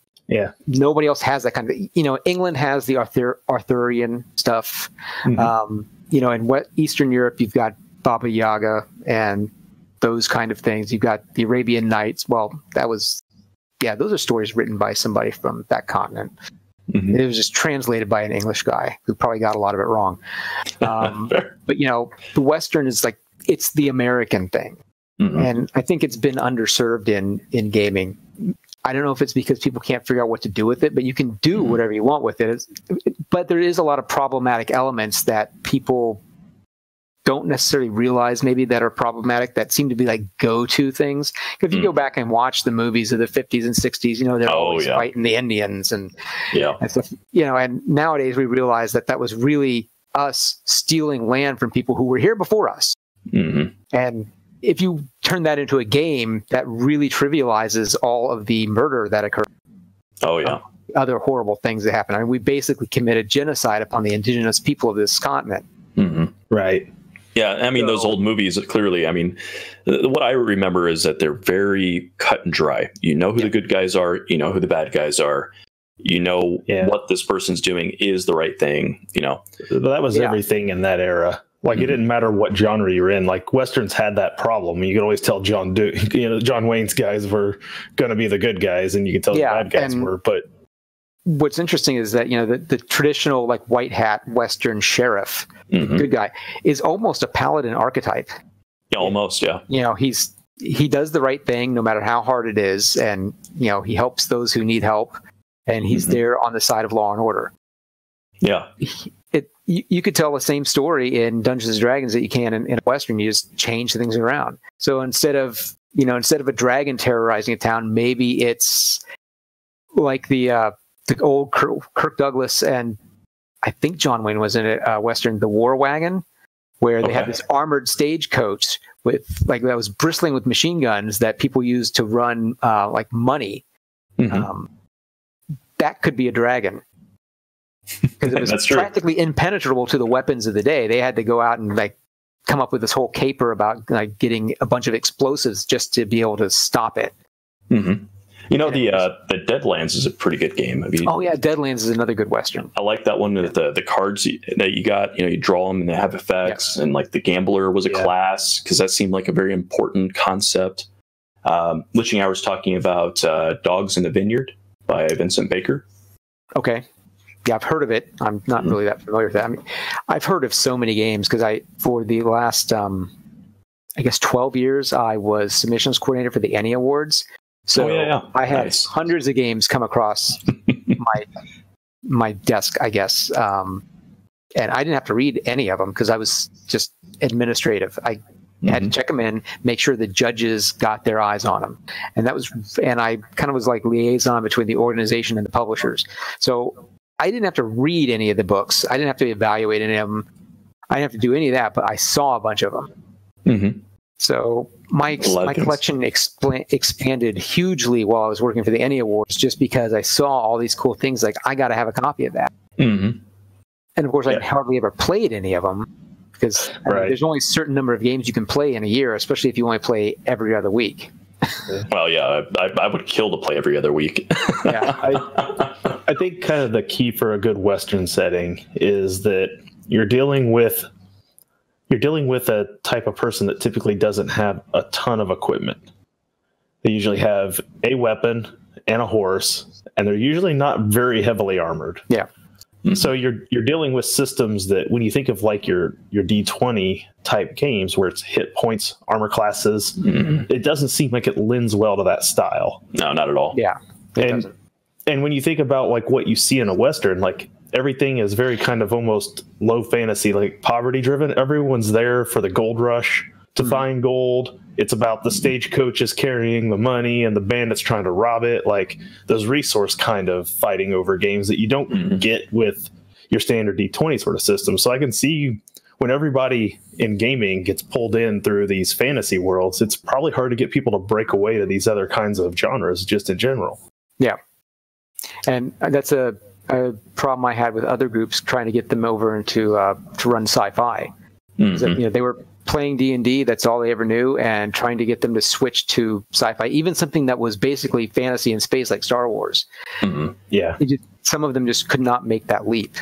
nobody else has that kind of, England has the Arthurian stuff. In Eastern Europe, you've got Baba Yaga and those kind of things. You've got the Arabian Nights. Well, those are stories written by somebody from that continent. It was just translated by an English guy who probably got a lot of it wrong. But the Western is like, it's the American thing. And I think it's been underserved in gaming. I don't know if it's because people can't figure out what to do with it, but you can do whatever you want with it. But there is a lot of problematic elements that people don't necessarily realize maybe that are problematic, that seem to be like go-to things. If you go back and watch the movies of the 50s and 60s, they're always fighting the Indians and stuff, and nowadays we realize that was really us stealing land from people who were here before us. And if you turn that into a game, that really trivializes all of the murder that occurred. Other horrible things that happen. I mean, we basically committed genocide upon the indigenous people of this continent. Right. Yeah, I mean, those old movies, clearly, I mean, what I remember is that they're very cut and dry. You know who the good guys are, you know who the bad guys are, what this person's doing is the right thing, That was everything in that era. Like, it didn't matter what genre you're in. Like, Westerns had that problem. You could always tell John Wayne's guys were going to be the good guys, and you could tell the bad guys were, but... What's interesting is that the traditional like white hat Western sheriff, good guy, is almost a paladin archetype. Yeah, almost, yeah. He does the right thing no matter how hard it is, and he helps those who need help, and he's there on the side of law and order. Yeah, you could tell the same story in Dungeons and Dragons that you can in Western. You just change things around. So instead of a dragon terrorizing a town, maybe it's like the old Kirk Douglas, and I think John Wayne was in it, Western, The War Wagon, where they had this armored stagecoach that was bristling with machine guns that people used to run like money. That could be a dragon, because it was practically impenetrable to the weapons of the day. They had to go out and like come up with this whole caper about like getting a bunch of explosives just to be able to stop it. The Deadlands is a pretty good game. I mean, Deadlands is another good Western. I like that one with the cards that you got. You draw them and they have effects, and like the gambler was a class, because that seemed like a very important concept. Liching Hour was talking about Dogs in the Vineyard by Vincent Baker. Okay. Yeah, I've heard of it. I'm not really that familiar with that. I mean, I've heard of so many games because for the last, 12 years, I was submissions coordinator for the Annie Awards. So I had hundreds of games come across my desk, I guess. And I didn't have to read any of them because I was just administrative. I had to check them in, make sure the judges got their eyes on them. And I kind of was like liaison between the organization and the publishers. So I didn't have to read any of the books. I didn't have to evaluate any of them. I didn't have to do any of that, but I saw a bunch of them. So my collection expanded hugely while I was working for the Annie Awards, just because I saw all these cool things. Like, I got to have a copy of that. And of course, I hardly ever played any of them, because there's only a certain number of games you can play in a year, especially if you only play every other week. Well, yeah, I would kill to play every other week. I think kind of the key for a good Western setting is that you're dealing with a type of person that typically doesn't have a ton of equipment. They usually have a weapon and a horse, and they're usually not very heavily armored. Yeah. So you're dealing with systems that, when you think of like your D20 type games where it's hit points, armor classes, it doesn't seem like it lends well to that style. No, not at all. Yeah. And when you think about like what you see in a Western, like everything is very kind of almost low fantasy, like poverty driven. Everyone's there for the gold rush to find gold. It's about the stagecoaches carrying the money and the bandits trying to rob it. Like those resource kind of fighting over games that you don't get with your standard D20 sort of system. So I can see when everybody in gaming gets pulled in through these fantasy worlds, it's probably hard to get people to break away to these other kinds of genres just in general. Yeah. And that's a problem I had with other groups trying to get them over into to run sci-fi. They were playing D&D, that's all they ever knew, and trying to get them to switch to sci-fi, even something that was basically fantasy and space like Star Wars. Yeah. Some of them just could not make that leap.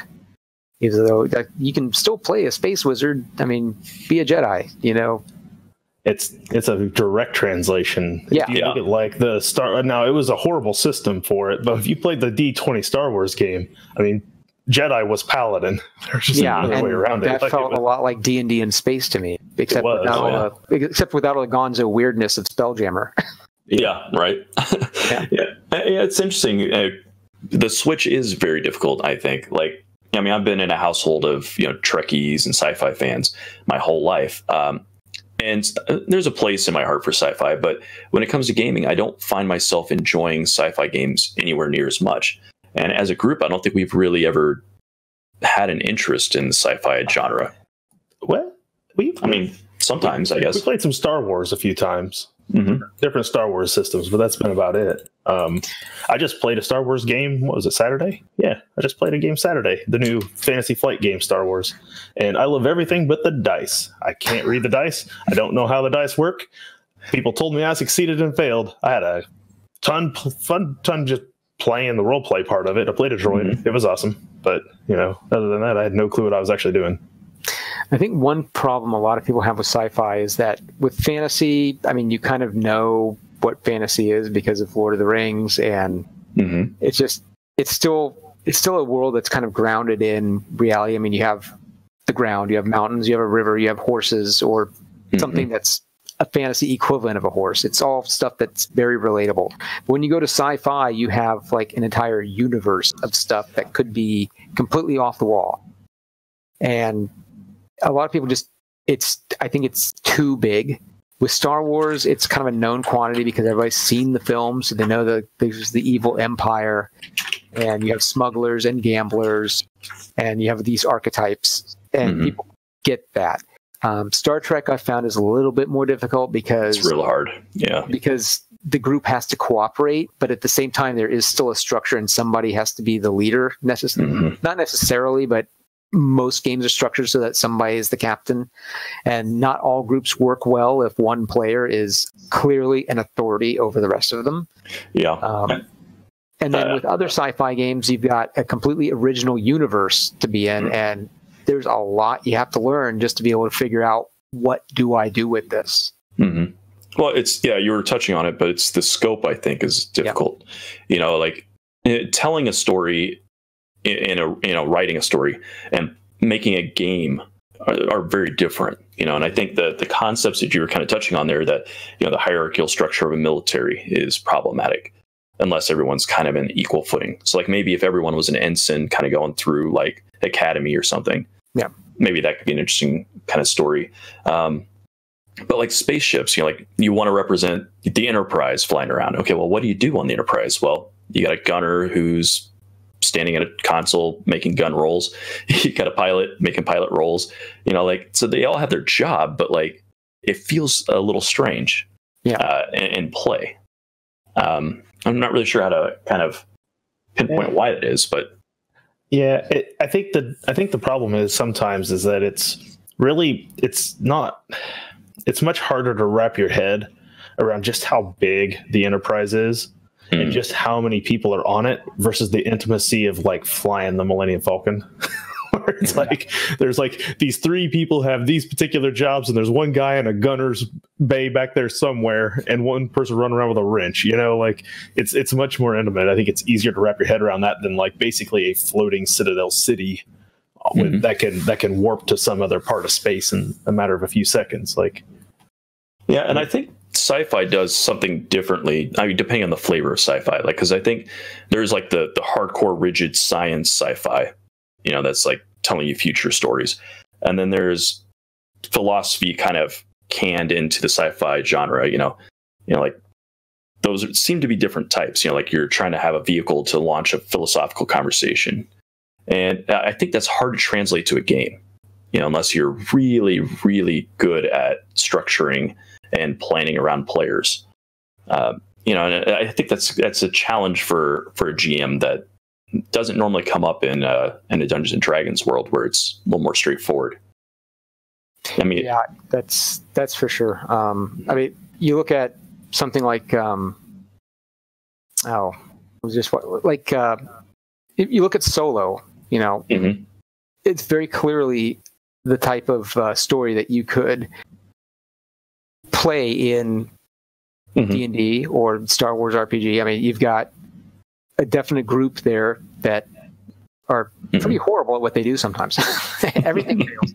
Even though you can still play a space wizard, I mean, be a Jedi, you know. It's a direct translation. Yeah. If you look at like the Star, now it was a horrible system for it, but if you played the D20 Star Wars game, I mean, Jedi was Paladin. There's just no other way around it. That felt a lot like D&D in space to me, except without all the gonzo weirdness of Spelljammer. Yeah, right. Yeah, it's interesting. The switch is very difficult, I think. Like, I mean, I've been in a household of, Trekkies and sci-fi fans my whole life. And there's a place in my heart for sci-fi, but when it comes to gaming, I don't find myself enjoying sci-fi games anywhere near as much. And as a group, I don't think we've really ever had an interest in the sci-fi genre. What? I mean, sometimes, I guess. We played some Star Wars a few times. Mm-hmm. Different Star Wars systems, but that's been about it. I just played a Star Wars game. What was it, Saturday? Yeah, I just played a game Saturday, the new Fantasy Flight game, Star Wars. And I love everything but the dice. I can't read the dice. I don't know how the dice work. People told me I succeeded and failed. I had a fun just playing the role play part of it. I played a droid. Mm-hmm. It was awesome. But, other than that, I had no clue what I was actually doing. I think one problem a lot of people have with sci-fi is that with fantasy, I mean, you kind of know what fantasy is because of Lord of the Rings, and it's still a world that's kind of grounded in reality. I mean, you have the ground, you have mountains, you have a river, you have horses, or something that's a fantasy equivalent of a horse. It's all stuff that's very relatable. But when you go to sci-fi, you have like an entire universe of stuff that could be completely off the wall. And a lot of people I think it's too big. With Star Wars, it's kind of a known quantity because everybody's seen the film, so they know that there's the evil empire, and you have smugglers and gamblers, and you have these archetypes, and people get that. Star Trek, I found, is a little bit more difficult because it's real hard. Yeah, because the group has to cooperate, but at the same time, there is still a structure, and somebody has to be the leader. Not necessarily, but most games are structured so that somebody is the captain, and not all groups work well if one player is clearly an authority over the rest of them. Yeah. And then with other sci-fi games, you've got a completely original universe to be in, and there's a lot you have to learn just to be able to figure out, what do I do with this? Well, you were touching on it, but it's the scope, I think, is difficult. Like telling a story writing a story and making a game are very different, and I think that the concepts that you were kind of touching on there, that, the hierarchical structure of a military is problematic unless everyone's kind of in equal footing. So like maybe if everyone was an ensign kind of going through like academy or something, maybe that could be an interesting kind of story. But like spaceships, like you want to represent the Enterprise flying around. Okay, well, what do you do on the Enterprise? Well, you got a gunner who's standing at a console making gun rolls. You got a pilot making pilot rolls. So they all have their job, but like it feels a little strange in play. I'm not really sure how to kind of pinpoint why it is, but I think the problem is sometimes is that it's much harder to wrap your head around just how big the Enterprise is. And just how many people are on it versus the intimacy of like flying the Millennium Falcon. Where it's like there's like these 3 people have these particular jobs, and there's one guy in a gunner's bay back there somewhere, and one person running around with a wrench. Like it's much more intimate. I think it's easier to wrap your head around that than like basically a floating Citadel city that can warp to some other part of space in a matter of a few seconds. And I think sci-fi does something differently. I mean, depending on the flavor of sci-fi, like, because I think there's like the hardcore rigid science sci-fi, that's like telling you future stories, and then there's philosophy kind of canned into the sci-fi genre. Like those seem to be different types. Like you're trying to have a vehicle to launch a philosophical conversation, and I think that's hard to translate to a game, unless you're really, really good at structuring and planning around players. And I think that's a challenge for a GM that doesn't normally come up in a Dungeons and Dragons world where it's a little more straightforward. I mean, yeah, that's for sure. I mean, you look at something like if you look at Solo, you know, mm-hmm. it's very clearly the type of story that you could play in Mm-hmm. D&D or Star Wars RPG. I mean, you've got a definite group there that are pretty horrible at what they do sometimes. Everything fails.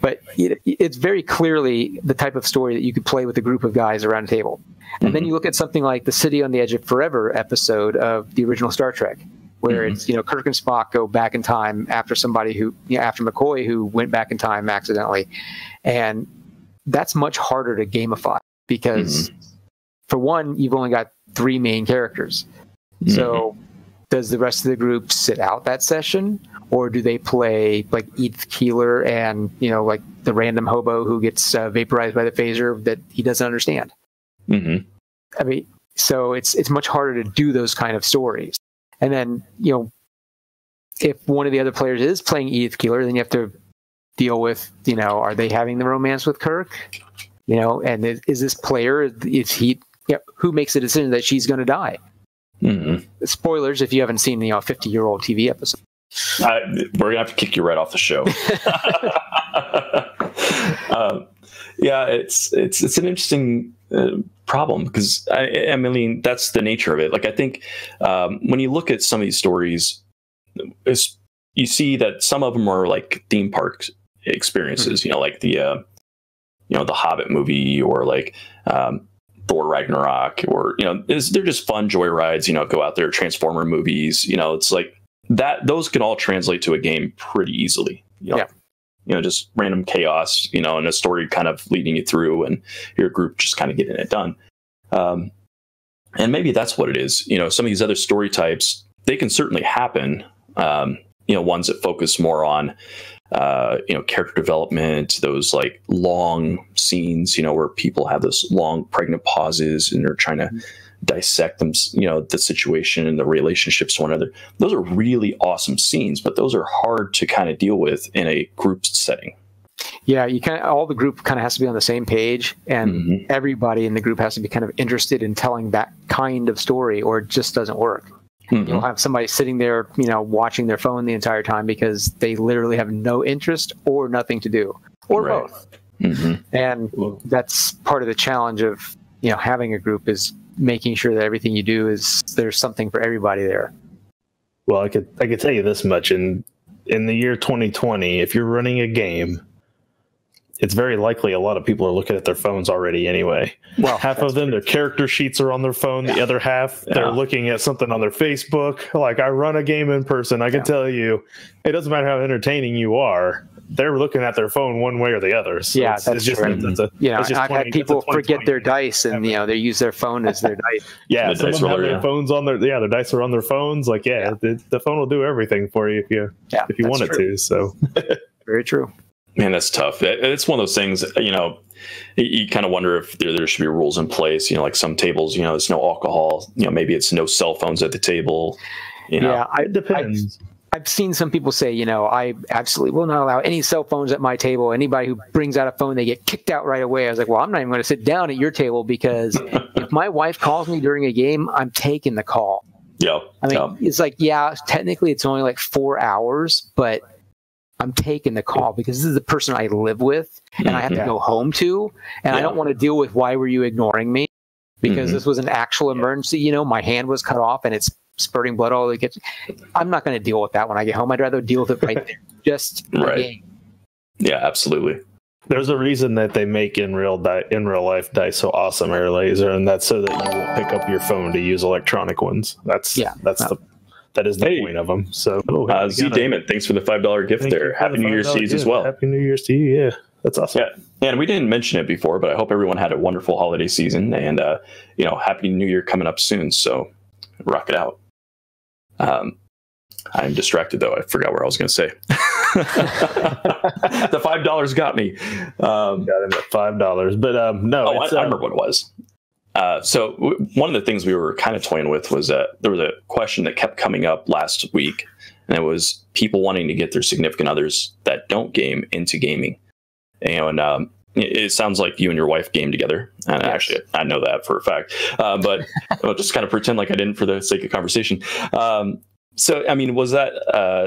But it's very clearly the type of story that you could play with a group of guys around a table. And then you look at something like the City on the Edge of Forever episode of the original Star Trek, where it's, you know, Kirk and Spock go back in time after somebody who, you know, after McCoy, who went back in time accidentally. And that's much harder to gamify because, for one, you've only got 3 main characters. So does the rest of the group sit out that session, or do they play like Edith Keeler and, you know, like the random hobo who gets vaporized by the phaser that he doesn't understand? I mean, so it's much harder to do those kind of stories. And then, you know, if one of the other players is playing Edith Keeler, then you have to deal with, you know, are they having the romance with Kirk? You know, and is this player, who makes the decision that she's going to die? Spoilers if you haven't seen the 50-year-old TV episode. We're gonna have to kick you right off the show. Yeah, it's an interesting problem because I mean that's the nature of it. Like I think when you look at some of these stories, you see that some of them are like theme park experiences. You know, like the the Hobbit movie, or like Thor Ragnarok, or, you know, they're just fun joy rides, you know, go out there, Transformer movies, you know, it's like that, those can all translate to a game pretty easily. You know, just random chaos, you know, and a story kind of leading you through and your group just kind of getting it done. And maybe that's what it is. You know, some of these other story types, they can certainly happen. You know, ones that focus more on character development, those like long scenes, you know, where people have those long pregnant pauses and they're trying to dissect them, you know, the situation and the relationships to one another. Those are really awesome scenes, but those are hard to kind of deal with in a group setting. Yeah, all the group kind of has to be on the same page, and everybody in the group has to be kind of interested in telling that kind of story, or it just doesn't work. You'll have somebody sitting there, you know, watching their phone the entire time because they literally have no interest or nothing to do, or both. And that's part of the challenge of, you know, having a group, is making sure that everything you do there's something for everybody there. Well, I could tell you this much: in the year 2020, if you're running a game, it's very likely a lot of people are looking at their phones already anyway. Well, half of them, their character sheets are on their phone. The other half, they're looking at something on their Facebook. Like, I run a game in person. I can tell you, it doesn't matter how entertaining you are. They're looking at their phone one way or the other. So that's just true. I've had people forget their dice, and, you know, they use their phone as their dice. The dice have their phones on their their dice are on their phones. Like, the phone will do everything for you if you want it to. So very true. Man, that's tough. It's one of those things, you know, you kind of wonder if there should be rules in place. You know, like some tables, you know, there's no alcohol. You know, maybe it's no cell phones at the table. You know, it depends. I've seen some people say, you know, I absolutely will not allow any cell phones at my table. Anybody who brings out a phone, they get kicked out right away. I was like, well, I'm not even going to sit down at your table, because if my wife calls me during a game, I'm taking the call. I mean, it's like, technically it's only like 4 hours, but I'm taking the call because this is the person I live with and I have to go home to, and I don't want to deal with, why were you ignoring me? Because this was an actual emergency. You know, my hand was cut off and it's spurting blood all over the kitchen. I'm not going to deal with that when I get home. I'd rather deal with it right there. Just game. Yeah, absolutely. There's a reason that they make in real life dice so awesome, Air Laser, and that's so that you won't pick up your phone to use electronic ones. That is the point of them. So, Z Damon, thanks for the $5 gift there. Happy New Year's to you as well. Happy New Year's to you. Yeah, that's awesome. Yeah, and we didn't mention it before, but I hope everyone had a wonderful holiday season, and you know, Happy New Year coming up soon. So, rock it out. I'm distracted though. I forgot where I was going to say. The $5 got me. Got him at $5, but no. I remember what it was. So one of the things we were kind of toying with was there was a question that kept coming up last week, and it was people wanting to get their significant others that don't game into gaming. and it sounds like you and your wife game together. And Yes. actually, I know that for a fact. But I'll just kind of pretend like I didn't for the sake of conversation. So, I mean, was that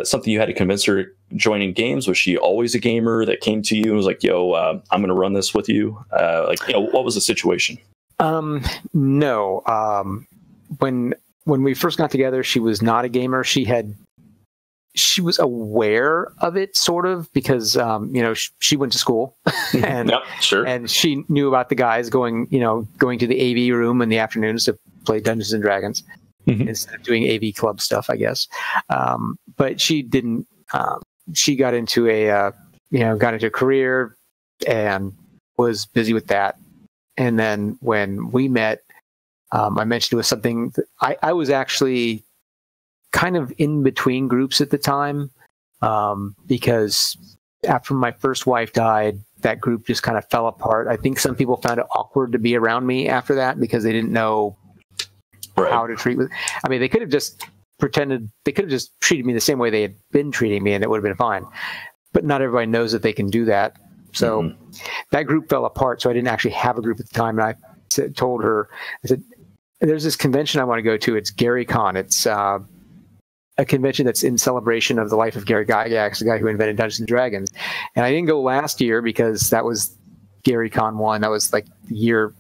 something you had to convince her joining games? Was she always a gamer that came to you and was like, yo, I'm going to run this with you? What was the situation? No. When we first got together, she was not a gamer. She was aware of it, sort of, because she went to school, and Yep, sure. and she knew about the guys going to the AV room in the afternoons to play Dungeons and Dragons instead of doing AV club stuff, I guess. But she didn't. She got into a career and was busy with that. And then when we met, I mentioned it was something that I was actually kind of in between groups at the time, because after my first wife died, that group just kind of fell apart. I think some people found it awkward to be around me after that because they didn't know how to treat me. I mean, they could have just treated me the same way they had been treating me and it would have been fine. But not everybody knows that they can do that. So that group fell apart. So I didn't actually have a group at the time. And I told her, I said, there's this convention I want to go to. It's GaryCon. It's a convention that's in celebration of the life of Gary Gygax, the guy who invented Dungeons and Dragons. And I didn't go last year because that was GaryCon 1. That was like the year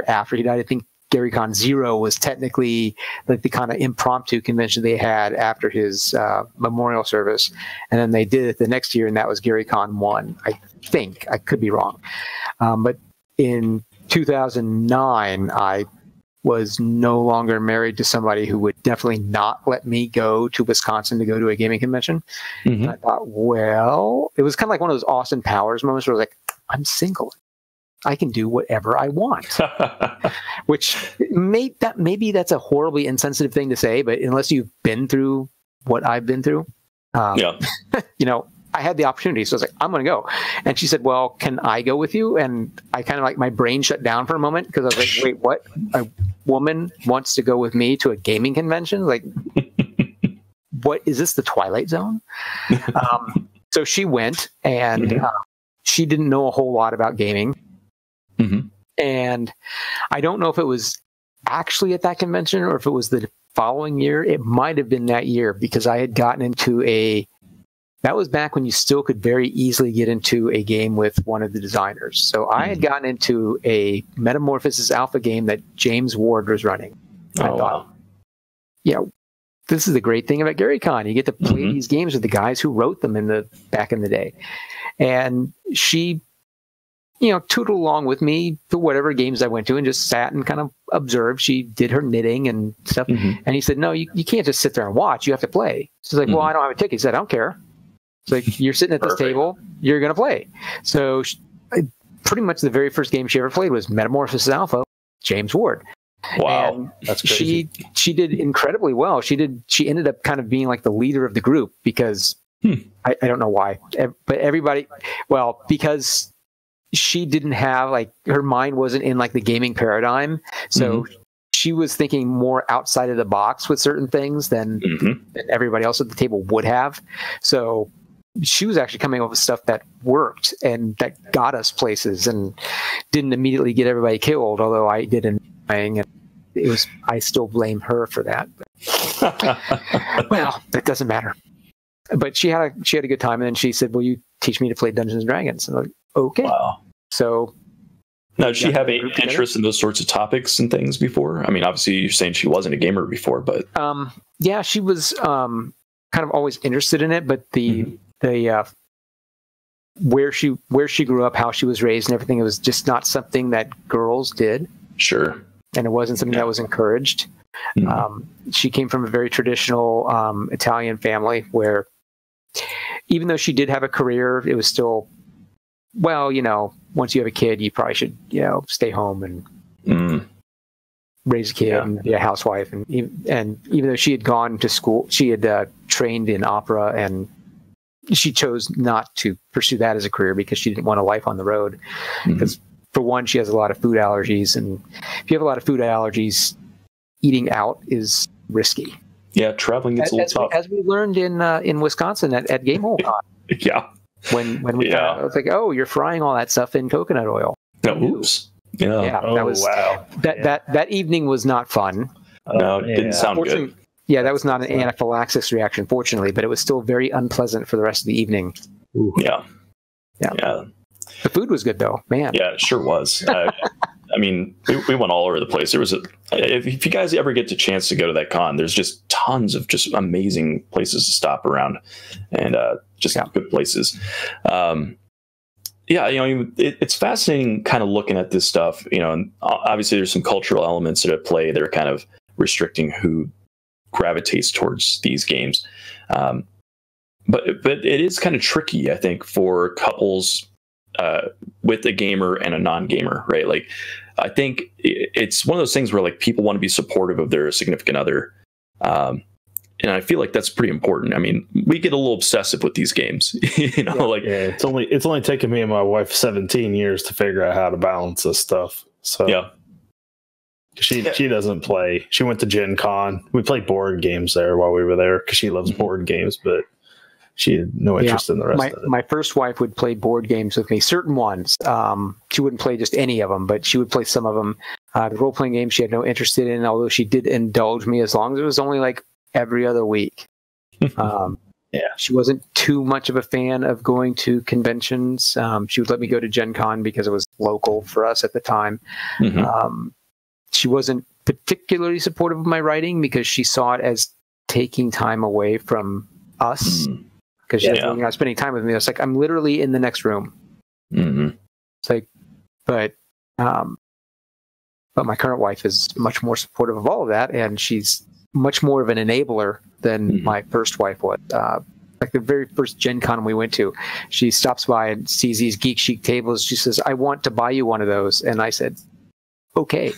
after he died. I think GaryCon 0 was technically like the kind of impromptu convention they had after his memorial service. And then they did it the next year, and that was GaryCon 1. I think. I could be wrong. But in 2009, I was no longer married to somebody who would definitely not let me go to Wisconsin to go to a gaming convention. And I thought, well, it was kind of like one of those Austin Powers moments where I was like, I'm single. I can do whatever I want. Which maybe that's a horribly insensitive thing to say, but unless you've been through what I've been through, I had the opportunity. So I was like, I'm going to go. And she said, well, can I go with you? And I kind of like my brain shut down for a moment because I was like, wait, what? A woman wants to go with me to a gaming convention? Like, what is this, the Twilight Zone? So she went, and she didn't know a whole lot about gaming. And I don't know if it was actually at that convention or if it was the following year. It might have been that year because I had gotten into that was back when you still could very easily get into a game with one of the designers. So I had gotten into a Metamorphosis Alpha game that James Ward was running. I thought, this is the great thing about GaryCon. You get to play these games with the guys who wrote them back in the day. And she, tootled along with me to whatever games I went to and just sat and kind of observed. She did her knitting and stuff. And he said, no, you can't just sit there and watch. You have to play. She's like, well, I don't have a ticket. He said, I don't care. It's like, you're sitting at this table, you're going to play. So pretty much the very first game she ever played was Metamorphosis Alpha, James Ward. Wow. And that's crazy. She did incredibly well. She ended up kind of being like the leader of the group because I don't know why, but because she didn't have her mind wasn't in like the gaming paradigm. So she was thinking more outside of the box with certain things than everybody else at the table would have. So she was actually coming up with stuff that worked and that got us places and didn't immediately get everybody killed. Although I did in playing, and I still blame her for that. Well, that doesn't matter. But she had a good time, and then she said, "Will you teach me to play Dungeons and Dragons?" And I'm like, okay. Wow. So now, did she have an interest in those sorts of topics and things before? I mean, obviously, you're saying she wasn't a gamer before, but yeah, she was kind of always interested in it. But the where she grew up, how she was raised, and everything, it was just not something that girls did. Sure. And it wasn't something that was encouraged. She came from a very traditional Italian family where, even though she did have a career, it was still, well, once you have a kid, you probably should, stay home and raise a kid and be a housewife. And even though she had gone to school, she had trained in opera, and she chose not to pursue that as a career because she didn't want a life on the road. Because for one, she has a lot of food allergies, and if you have a lot of food allergies, eating out is risky. Yeah, traveling gets a little tough. As we learned in Wisconsin at Gamehole. Yeah. when we I was like, oh, you're frying all that stuff in coconut oil. Oops. Yeah. Yeah, Oh, that was wow. that evening was not fun. No, it didn't sound good. Yeah, that was not an anaphylaxis reaction, fortunately, but it was still very unpleasant for the rest of the evening. Ooh. Yeah. The food was good, though, man. Yeah, it sure was. I mean, we went all over the place. There was if you guys ever get the chance to go to that con, there's just tons of just amazing places to stop around, and good places. It's fascinating kind of looking at this stuff, and obviously there's some cultural elements that at play that are kind of restricting who gravitates towards these games. But it is kind of tricky, I think, for couples with a gamer and a non-gamer, right? Like, I think it's one of those things where like people want to be supportive of their significant other. And I feel like that's pretty important. I mean, we get a little obsessive with these games, it's only taken me and my wife 17 years to figure out how to balance this stuff. So yeah. She doesn't play. She went to Gen Con. We played board games there while we were there because she loves board games, but she had no interest in the rest of it. My first wife would play board games with me, certain ones. She wouldn't play just any of them, but she would play some of them. The role-playing games she had no interest in, although she did indulge me as long as it was only like every other week. She wasn't too much of a fan of going to conventions. She would let me go to Gen Con because it was local for us at the time. She wasn't particularly supportive of my writing because she saw it as taking time away from us. Because she's not spending time with me. It's like, I'm literally in the next room. It's like, but my current wife is much more supportive of all of that, and she's much more of an enabler than my first wife was. Like the very first Gen Con we went to, she stops by and sees these Geek Chic tables. She says, I want to buy you one of those. And I said, okay.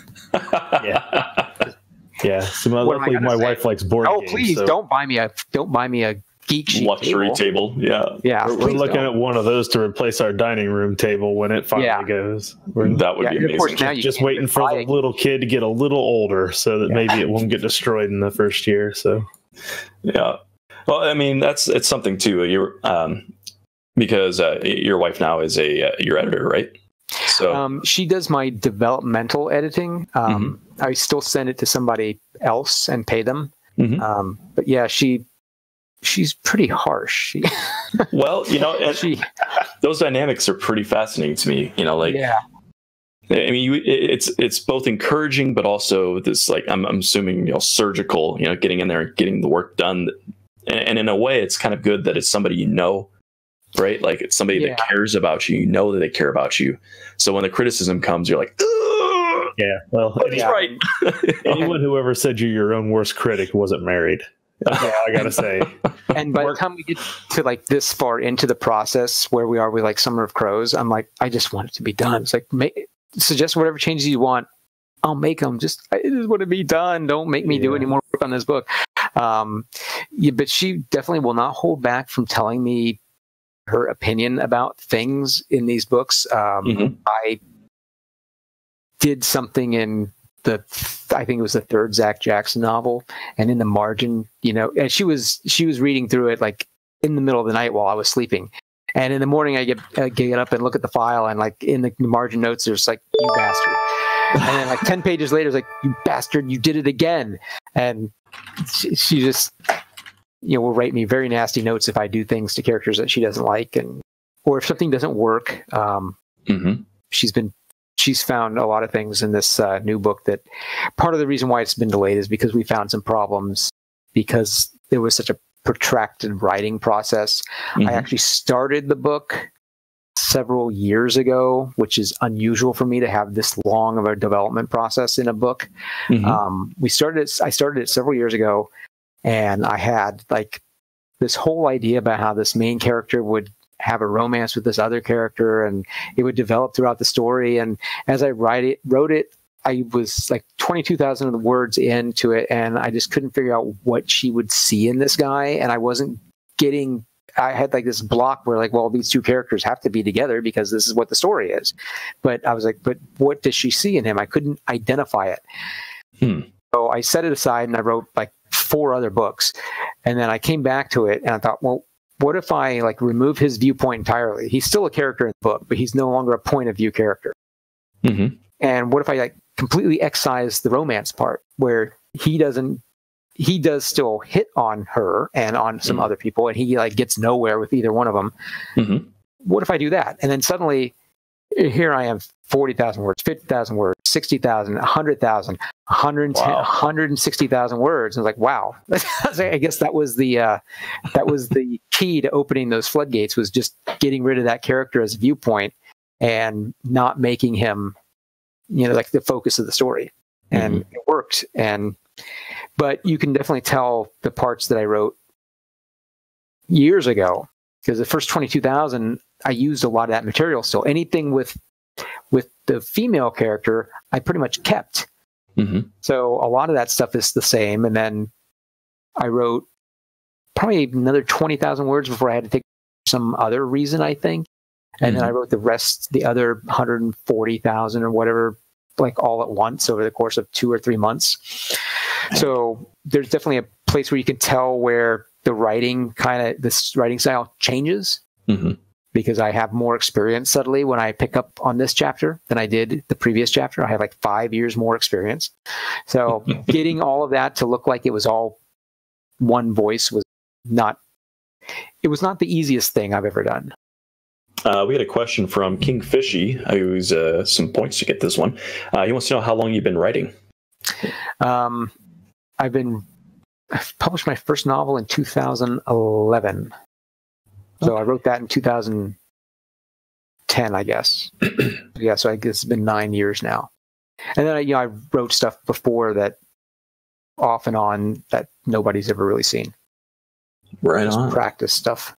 So luckily my wife likes board games. Oh, please don't buy me a Geek Chic luxury table. Yeah. We're looking at one of those to replace our dining room table when it finally goes. That would be amazing. Of course, now just waiting for the little kid to get a little older so that maybe it won't get destroyed in the first year. So well, I mean, it's something too. You're because your wife now is your editor, right? So she does my developmental editing. I still send it to somebody else and pay them. But yeah, she's pretty harsh. Well, those dynamics are pretty fascinating to me. I mean, it's both encouraging, but also this, like, I'm assuming, surgical, getting in there and getting the work done. And in a way, it's kind of good that it's somebody right? Like, it's somebody that cares about you. That they care about you. So when the criticism comes, you're like, ugh! Yeah, well, he's right. Anyone who ever said you're your own worst critic wasn't married. Yeah, I gotta say. And by the time we get to like this far into the process where we are with like Summer of Crows, I'm like, I just want it to be done. It's like, suggest whatever changes you want. I'll make them. I just want to be done. Don't make me do any more work on this book. But she definitely will not hold back from telling me her opinion about things in these books. I did something in I think it was the third Zach Jackson novel, and in the margin, and she was reading through it like in the middle of the night while I was sleeping, and in the morning I get up and look at the file, and like in the margin notes there's like, you bastard, and then like 10 pages later it's like, you bastard, you did it again, and she just will write me very nasty notes if I do things to characters that she doesn't like, or if something doesn't work. She's found a lot of things in this new book that part of the reason why it's been delayed is because we found some problems because there was such a protracted writing process. I actually started the book several years ago, which is unusual for me to have this long of a development process in a book. I started it several years ago, and I had like this whole idea about how this main character would have a romance with this other character, and it would develop throughout the story. And as I wrote it, I was like 22,000 words into it, and I just couldn't figure out what she would see in this guy. And I had like this block where like, well, these two characters have to be together because this is what the story is. But I was like, but what does she see in him? I couldn't identify it. So I set it aside and I wrote like 4 other books. And then I came back to it and I thought, well, what if I like remove his viewpoint entirely? He's still a character in the book, but he's no longer a point of view character. Mm-hmm. And what if I like completely excise the romance part, where he does still hit on her and on some other people, and he like gets nowhere with either one of them. Mm-hmm. What if I do that? And then suddenly here I am, 40,000 words, 50,000 words, 60,000, 100,000, 110, 160,000 words. And I was like, wow. I guess that was the key to opening those floodgates, was just getting rid of that character as a viewpoint and not making him, like the focus of the story. And it worked. But you can definitely tell the parts that I wrote years ago, because the first 22,000, I used a lot of that material still. Anything with the female character, I pretty much kept. Mm-hmm. So a lot of that stuff is the same. And then I wrote probably another 20,000 words before I had to take some other reason, I think. And then I wrote the other 140,000 or whatever, like all at once over the course of 2 or 3 months. So there's definitely a place where you can tell where the writing this writing style changes, because I have more experience subtly when I pick up on this chapter than I did the previous chapter. I have like 5 years more experience. So getting all of that to look like it was all one voice was not the easiest thing I've ever done. We had a question from King Fishy, who's some points to get this one. He wants to know how long you've been writing. I've published my first novel in 2011. So I wrote that in 2010, I guess. Yeah, so I guess it's been 9 years now. And then I wrote stuff before that, off and on, that nobody's ever really seen. Right Just on. practice stuff.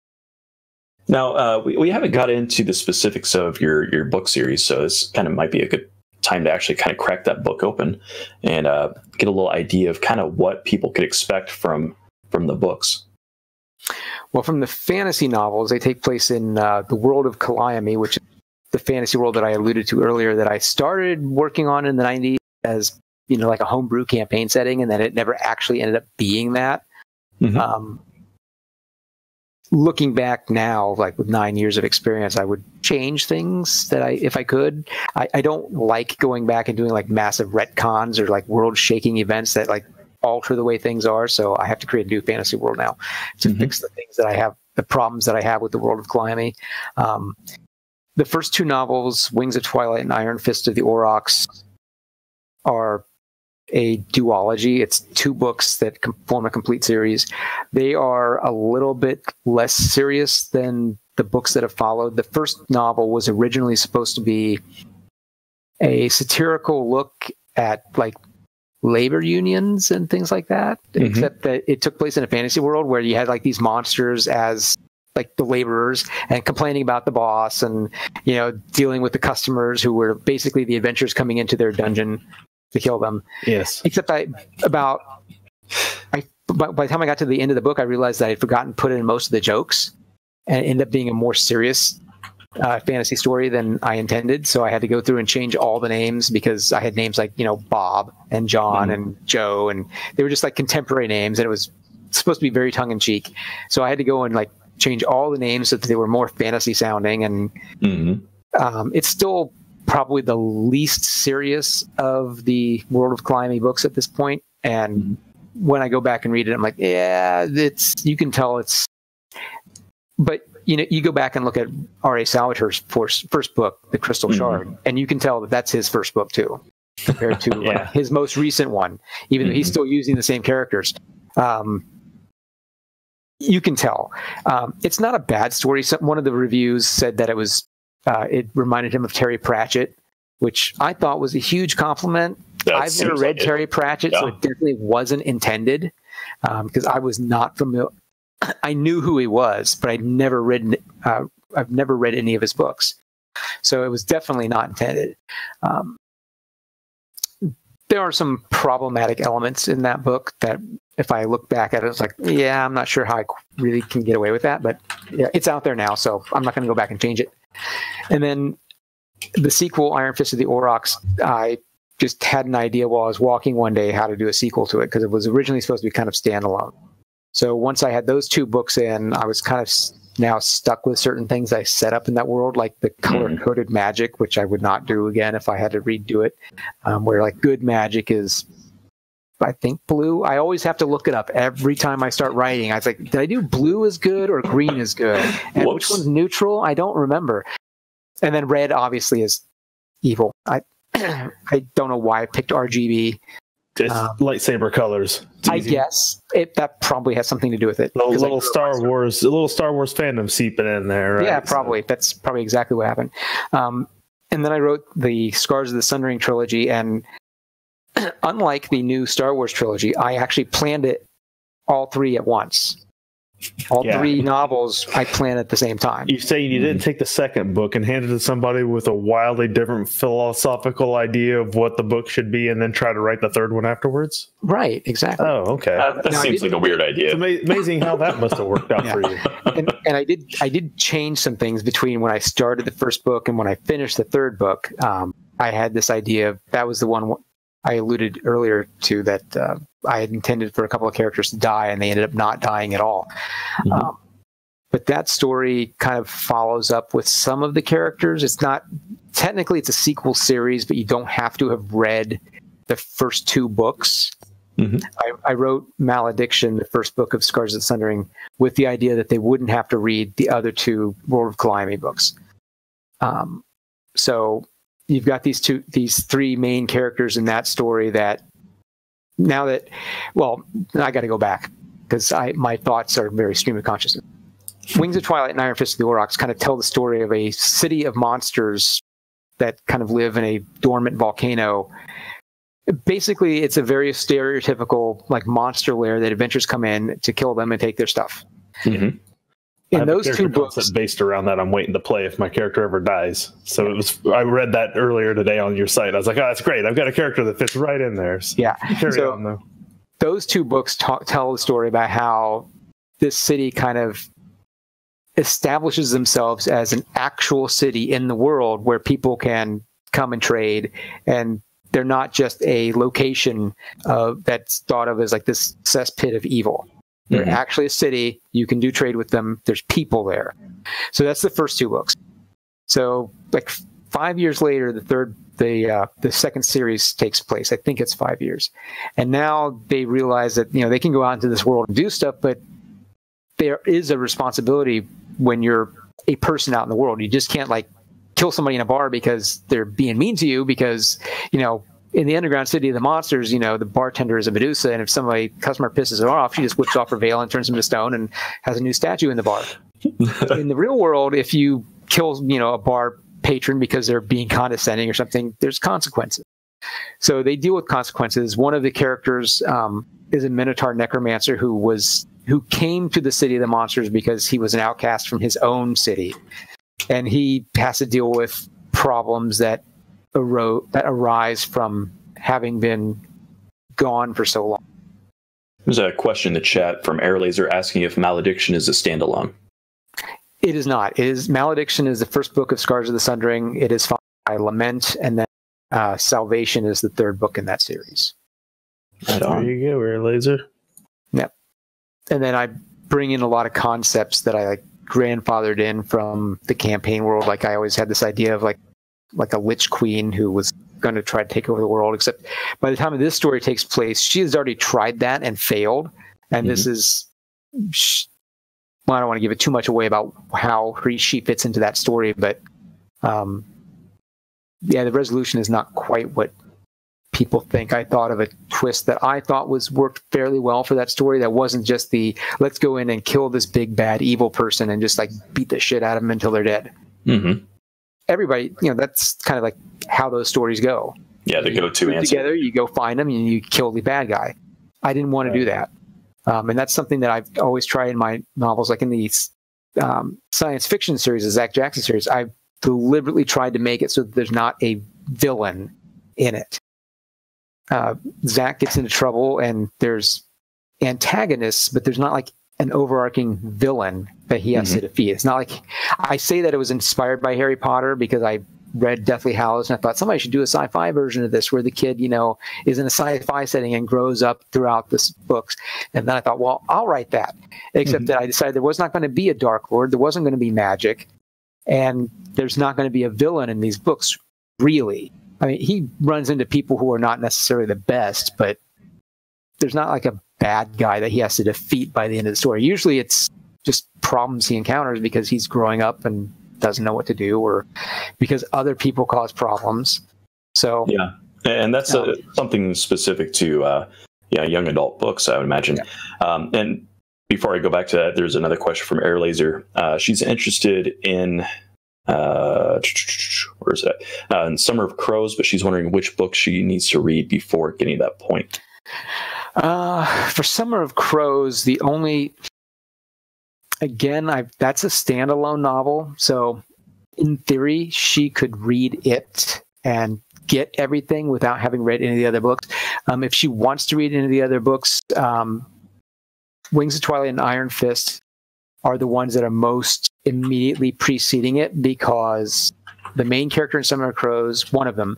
Now, we haven't got into the specifics of your book series, so this kind of might be a good time to actually kind of crack that book open and get a little idea of kind of what people could expect from the books. Well, from the fantasy novels, they take place in the world of Calliope, which is the fantasy world that I alluded to earlier, that I started working on in the 90s as, like a homebrew campaign setting, and then it never actually ended up being that. Looking back now, like with 9 years of experience, I would change things if I could. I don't like going back and doing like massive retcons or like world shaking events that like alter the way things are. So I have to create a new fantasy world now to fix the things that I have, the problems that I have with the world of Calliope. The first 2 novels, Wings of Twilight and Iron Fist of the Orcs, are a duology. It's 2 books that form a complete series. They are a little bit less serious than the books that have followed. The first novel was originally supposed to be a satirical look at like labor unions and things like that, except that it took place in a fantasy world where you had like these monsters as like the laborers and complaining about the boss and, dealing with the customers who were basically the adventurers coming into their dungeon to kill them. Yes. Except by the time I got to the end of the book, I realized that I'd forgotten to put in most of the jokes, and it ended up being a more serious fantasy story than I intended. So I had to go through and change all the names, because I had names like, Bob and John and Joe, and they were just like contemporary names, and it was supposed to be very tongue in cheek. So I had to go and like change all the names so that they were more fantasy sounding. And it's still probably the least serious of the World of Calliope books at this point. And when I go back and read it, I'm like, yeah, you can tell it's, but you go back and look at R.A. Salvator's first book, The Crystal Shard, and you can tell that that's his first book too, compared to like, his most recent one, even though he's still using the same characters. You can tell. It's not a bad story. One of the reviews said that it reminded him of Terry Pratchett, which I thought was a huge compliment. I've never read Terry Pratchett, so it definitely wasn't intended, because I was not familiar. I knew who he was, but I've never read any of his books, so it was definitely not intended. There are some problematic elements in that book that, if I look back at it, it's like, yeah, I'm not sure how I really can get away with that, but yeah, it's out there now, so I'm not going to go back and change it. And then the sequel, Iron Fist of the Orcs, I just had an idea while I was walking one day how to do a sequel to it, because it was originally supposed to be kind of standalone. So once I had those 2 books in, I was kind of now stuck with certain things I set up in that world, like the color-coded magic, which I would not do again if I had to redo it, where like good magic is, I think, blue. I always have to look it up every time I start writing. I was like, did I do blue is good or green is good? And which one's neutral? I don't remember. And then red obviously is evil. I don't know why I picked RGB. Just lightsaber colors. I guess that probably has something to do with it. Little Star Wars fandom seeping in there. Right? Yeah, probably. So. That's probably exactly what happened. And then I wrote the Scars of the Sundering trilogy, and unlike the new Star Wars trilogy, I actually planned it all 3 at once. All 3 novels I planned at the same time. You say you didn't take the second book and hand it to somebody with a wildly different philosophical idea of what the book should be, and then try to write the third one afterwards? Right, exactly. Oh, okay. That seems like a weird idea. It's amazing how that must have worked out for you. And I did change some things between when I started the first book and when I finished the third book. I had this idea of, that was the one I alluded earlier to, that I had intended for a couple of characters to die, and they ended up not dying at all. But that story kind of follows up with some of the characters. It's not, technically it's a sequel series, but you don't have to have read the first 2 books. I wrote Malediction, the first book of Scars of the Sundering, with the idea that they wouldn't have to read the other 2 World of Calamity books. So you've got these 3 main characters in that story that, now that, well, I got to go back because my thoughts are very stream of consciousness. Wings of Twilight and Iron Fist of the Aurochs kind of tell the story of a city of monsters that kind of live in a dormant volcano. Basically, it's a very stereotypical like monster lair that adventurers come in to kill them and take their stuff. In those 2 books based around that, I'm waiting to play if my character ever dies. So I read that earlier today on your site. I was like, oh, that's great. I've got a character that fits right in there. So yeah. Carry on, though. Those 2 books tell the story about how this city kind of establishes themselves as an actual city in the world where people can come and trade, and they're not just a location that's thought of as like this cesspit of evil. They're actually a city. You can do trade with them. There's people there. So that's the first 2 books. So like 5 years later, the second series takes place. I think it's 5 years. And now they realize that, they can go out into this world and do stuff, but there is a responsibility when you're a person out in the world. You just can't like kill somebody in a bar because they're being mean to you, because, in the underground city of the monsters, the bartender is a Medusa, and if customer pisses her off, she just whips off her veil and turns him to stone and has a new statue in the bar. In the real world, if you kill, a bar patron because they're being condescending or something, there's consequences. So they deal with consequences. One of the characters is a Minotaur necromancer who came to the city of the monsters because he was an outcast from his own city, and he has to deal with problems that arise from having been gone for so long. There's a question in the chat from Airlaser asking if Malediction is a standalone. It is not. Malediction is the first book of Scars of the Sundering. It is followed by Lament, and then Salvation is the 3rd book in that series. Right on. There you go, Airlaser. Yep. And then I bring in a lot of concepts that I like grandfathered in from the campaign world. Like I always had this idea of like a Lich Queen who was going to try to take over the world, except by the time this story takes place, she has already tried that and failed. And this is, well, I don't want to give it too much away about how she fits into that story, but the resolution is not quite what people think. I thought of a twist that I thought worked fairly well for that story. That wasn't just let's go in and kill this big bad evil person and just like beat the shit out of them until they're dead. Everybody, that's kind of like how those stories go. Yeah, the go-to answer. Together, you go find them and you kill the bad guy. I didn't want to do that. And that's something that I've always tried in my novels, like in the science fiction series, the Zach Jackson series. I've deliberately tried to make it so that there's not a villain in it. Zach gets into trouble and there's antagonists, but there's not like an overarching villain that he has to defeat. It's not like, I say that it was inspired by Harry Potter because I read Deathly Hallows, and I thought somebody should do a sci-fi version of this where the kid, is in a sci-fi setting and grows up throughout the books. And then I thought, well, I'll write that. Except that I decided there was not going to be a Dark Lord, there wasn't going to be magic, and there's not going to be a villain in these books, really. I mean, he runs into people who are not necessarily the best, but there's not like a bad guy that he has to defeat by the end of the story. Usually it's just problems he encounters because he's growing up and doesn't know what to do, or because other people cause problems. So yeah, and that's something specific to young adult books, I would imagine. Yeah. And before I go back to that, there's another question from Air Laser. She's interested in where is that? In Summer of Crows, but she's wondering which book she needs to read before getting to that point. For Summer of Crows, the only, again, that's a standalone novel. So in theory, she could read it and get everything without having read any of the other books. If she wants to read any of the other books, Wings of Twilight and Iron Fist are the ones that are most immediately preceding it, because the main character in Summer of Crows, one of them,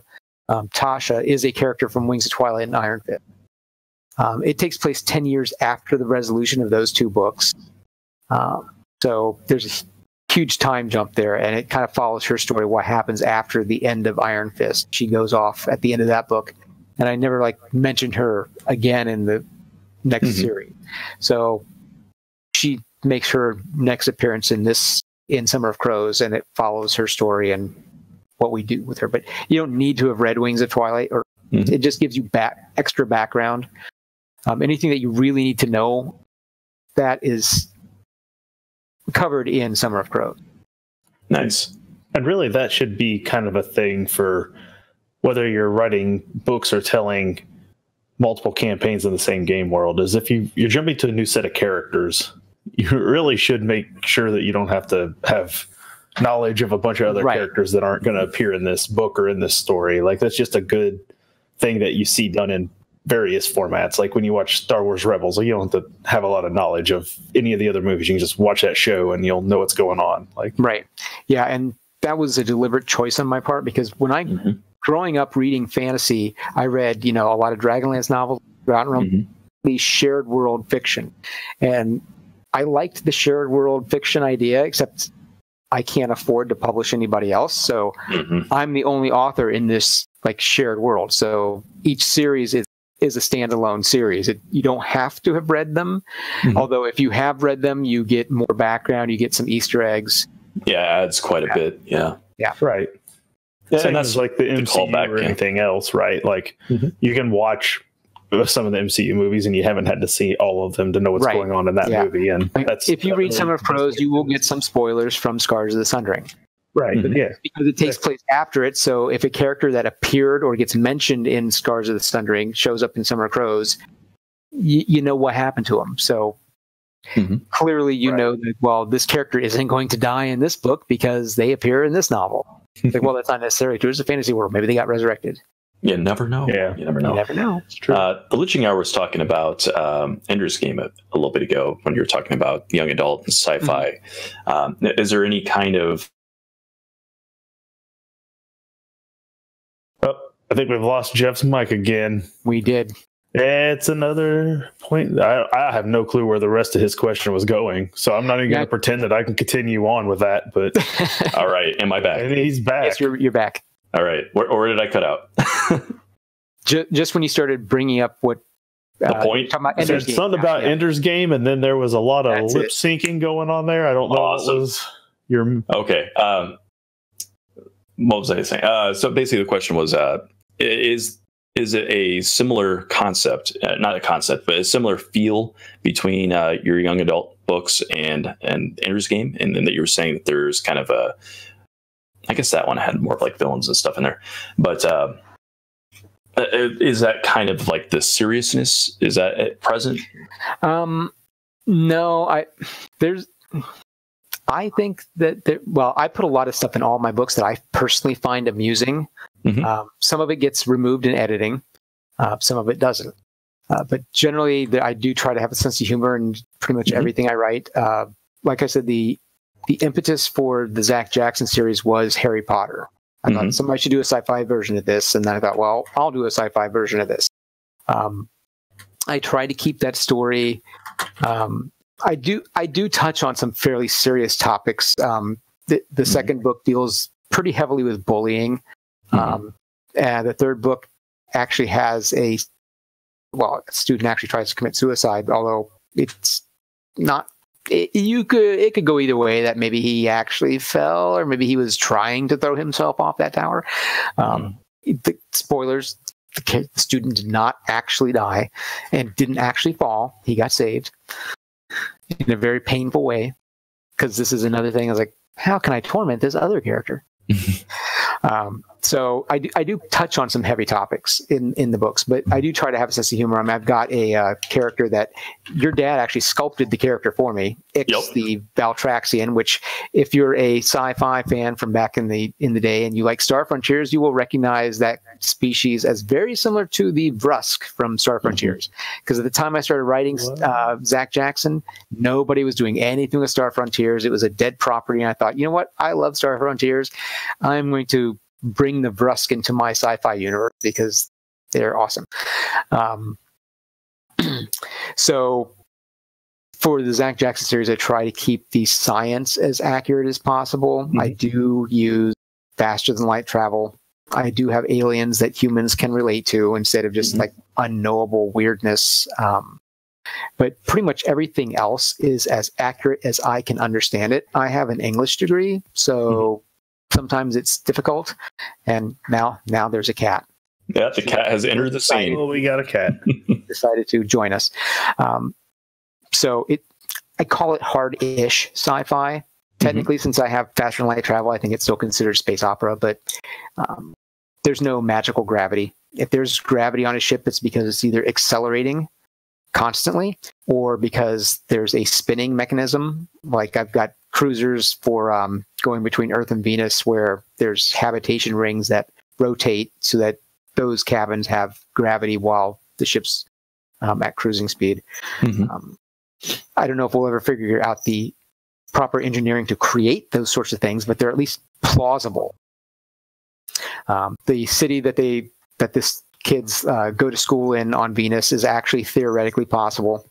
Tasha, is a character from Wings of Twilight and Iron Fist. It takes place 10 years after the resolution of those two books. So there's a huge time jump there, and it kind of follows her story, what happens after the end of Iron Fist. She goes off at the end of that book, and I never mentioned her again in the next series. So she makes her next appearance in Summer of Crows, and it follows her story and what we do with her. But you don't need to have read Wings of Twilight, or it just gives you extra background. Anything that you really need to know, that is covered in Summer of Crows. Nice. And really, that should be kind of a thing for whether you're writing books or telling multiple campaigns in the same game world, is if you're jumping to a new set of characters, you really should make sure that you don't have to have knowledge of a bunch of other characters that aren't going to appear in this book or in this story. Like, that's just a good thing that you see done in various formats. Like when you watch Star Wars Rebels, you don't have to have a lot of knowledge of any of the other movies. You can just watch that show and you'll know what's going on. Right. Yeah. And that was a deliberate choice on my part, because when I, growing up reading fantasy, I read, a lot of Dragonlance novels, the shared world fiction. And I liked the shared world fiction idea, except I can't afford to publish anybody else. So I'm the only author in this shared world. So each series is a standalone series. You don't have to have read them. Although if you have read them, you get more background, you get some Easter eggs. Yeah, it adds quite a bit. Yeah. Yeah. Right. Yeah, Same as like the MCU or anything else, right? Like you can watch some of the MCU movies and you haven't had to see all of them to know what's going on in that movie. And if you read Summer of Crows, you will get some spoilers from Scars of the Sundering. Right. Yeah. Because it takes place after it. So if a character that appeared or gets mentioned in Scars of the Sundering shows up in Summer of Crows, you know what happened to him. So clearly you know that, well, this character isn't going to die in this book because they appear in this novel. Well, that's not necessary true. It's a fantasy world. Maybe they got resurrected. You never know. Yeah. You never know. It's true. The Liching Hour was talking about Ender's Game a little bit ago when you were talking about young adult and sci-fi. Is there any kind of... Oh, I think we've lost Jeff's mic again. We did. It's another point. I have no clue where the rest of his question was going, so I'm not even going to pretend that I can continue on with that. But all right, am I back? And he's back. Yes, you're back. All right, where did I cut out? Just when you started bringing up what the point. There's something about Ender's Game, and then there was a lot of lip syncing going on there. I don't know what was your okay. What was I saying? So basically, the question was: is it a similar concept, not a concept, but a similar feel between your young adult books and Ender's Game? And then that you were saying that there's kind of a, I guess that one had more of like villains and stuff in there. But is that kind of like the seriousness? Is that present? No, I think that, well, I put a lot of stuff in all my books that I personally find amusing. Some of it gets removed in editing. Some of it doesn't. But generally, I do try to have a sense of humor in pretty much everything I write. Like I said, the impetus for the Zach Jackson series was Harry Potter. I thought somebody should do a sci-fi version of this, and then I thought, well, I'll do a sci-fi version of this. I try to keep that story. I do touch on some fairly serious topics. The second book deals pretty heavily with bullying. And the third book actually has a student actually tries to commit suicide, although it's not. It could go either way. That maybe he actually fell, or maybe he was trying to throw himself off that tower. The spoilers: the student did not actually die, and didn't actually fall. He got saved in a very painful way. Because this is another thing. I was like, how can I torment this other character? So I do touch on some heavy topics in the books, but I do try to have a sense of humor. I mean, I've got a character that your dad actually sculpted the character for me, Ix, the Valtraxian, which if you're a sci-fi fan from back in the day and you like Star Frontiers, you will recognize that species as very similar to the Vrusk from Star Frontiers. Because at the time I started writing Zach Jackson, nobody was doing anything with Star Frontiers. It was a dead property, and I thought, you know what? I love Star Frontiers. I'm going to bring the Vrusk into my sci-fi universe because they're awesome. So for the Zach Jackson series, I try to keep the science as accurate as possible. I do use faster than light travel. I do have aliens that humans can relate to instead of just like unknowable weirdness. But pretty much everything else is as accurate as I can understand it. I have an English degree, so sometimes it's difficult. And now there's a cat. Yeah, the cat has entered the scene. Oh, we got a cat. Decided to join us. So I call it hard-ish sci-fi. Technically, since I have faster than light travel, I think it's still considered space opera, but there's no magical gravity. If there's gravity on a ship, it's because it's either accelerating constantly or because there's a spinning mechanism. Like I've got cruisers for going between Earth and Venus where there's habitation rings that rotate so that those cabins have gravity while the ship's at cruising speed. I don't know if we'll ever figure out the proper engineering to create those sorts of things, but they're at least plausible. The city that this kids go to school in on Venus is actually theoretically possible.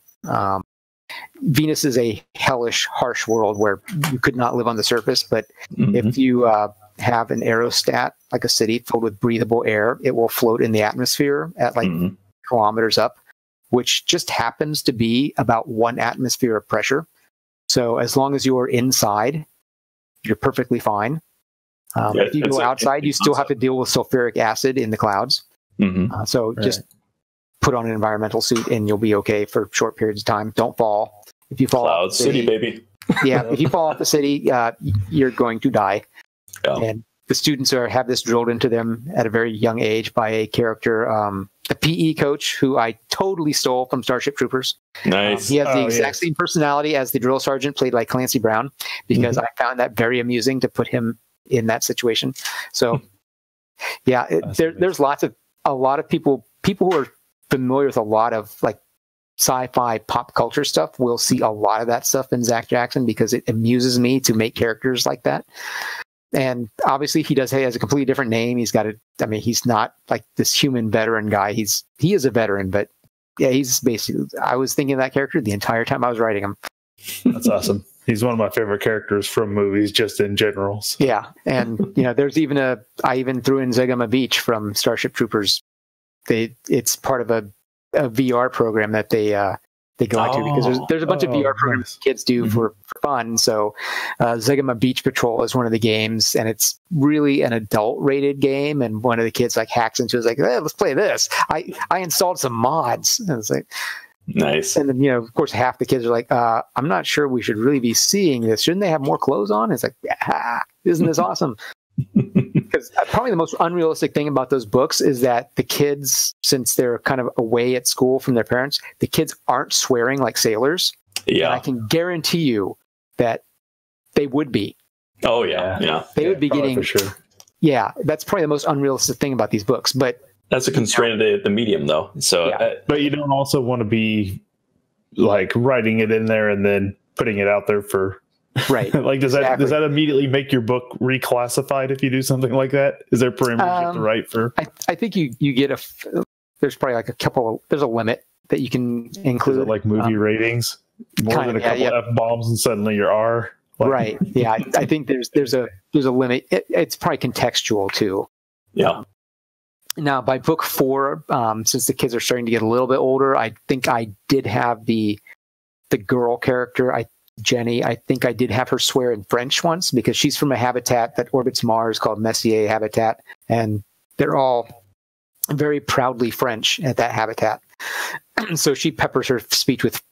Venus is a hellish, harsh world where you could not live on the surface, but if you have an aerostat, like a city filled with breathable air, it will float in the atmosphere at like kilometers up, which just happens to be about 1 atmosphere of pressure. So as long as you're inside, you're perfectly fine. If you go outside, you still have to deal with sulfuric acid in the clouds. So just put on an environmental suit and you'll be okay for short periods of time. Don't fall. If you fall Cloud City, baby. If you fall off the city, you're going to die. And the students have this drilled into them at a very young age by a character, a PE coach who I totally stole from Starship Troopers. Nice. He has the exact same personality as the drill sergeant played by Clancy Brown because I found that very amusing to put him in that situation. So there's a lot of people who are familiar with a lot of like sci-fi pop culture stuff will see a lot of that stuff in Zach Jackson because it amuses me to make characters like that. And obviously he has a completely different name. He's not like this human veteran guy. He is a veteran, but yeah, he's basically, I was thinking of that character the entire time I was writing him. That's awesome. He's one of my favorite characters from movies, just in general. So. Yeah. And there's even I even threw in Zegama Beach from Starship Troopers. It's part of a VR program that they go into because there's a bunch of VR programs kids do for fun. So Zegama Beach Patrol is one of the games, and it's really an adult rated game. And one of the kids like hacks into it, is like, hey, let's play this. I installed some mods. And it's like, nice. And then, of course, half the kids are like, I'm not sure we should really be seeing this. Shouldn't they have more clothes on? It's like, isn't this awesome? Because probably the most unrealistic thing about those books is that the kids, since they're kind of away at school from their parents, the kids aren't swearing like sailors. Yeah. And I can guarantee you that they would be. Oh, yeah. They would be getting. For sure. Yeah, that's probably the most unrealistic thing about these books. But that's a constraint of the medium, though. So, but you don't also want to be like writing it in there and then putting it out there for Right. Like, does that immediately make your book reclassified if you do something like that? Is there parameters you have to write for? I think you get there's probably like there's a limit that you can include. Is it like movie ratings? More than a couple F-bombs and suddenly you're R? Like, right. Yeah. I think there's a limit. It's probably contextual too. Yeah. Now by book 4, since the kids are starting to get a little bit older, I think I did have the girl character, Jenny. I think I did have her swear in French once because she's from a habitat that orbits Mars called Messier habitat, and they're all very proudly French at that habitat. So she peppers her speech with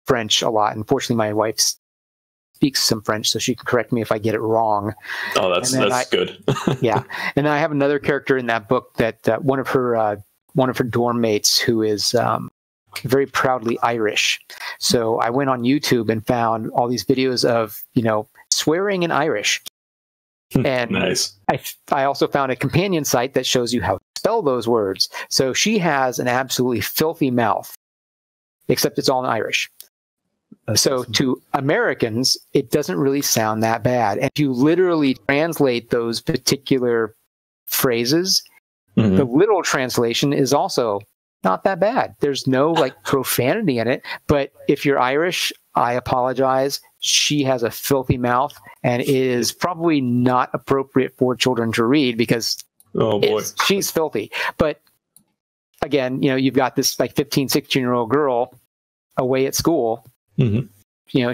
French a lot. Unfortunately, my wife speaks some French, so she can correct me if I get it wrong. Oh, that's good. Yeah, and then I have another character in that book that one of her dorm mates who is very proudly Irish. So I went on YouTube and found all these videos of swearing in Irish. And nice. I also found a companion site that shows you how to spell those words. So she has an absolutely filthy mouth, except it's all in Irish. So to Americans, it doesn't really sound that bad. And if you literally translate those particular phrases, the literal translation is also not that bad. There's no profanity in it. But if you're Irish, I apologize. She has a filthy mouth, and it is probably not appropriate for children to read because she's filthy. But again, you've got this 15, 16-year-old girl away at school.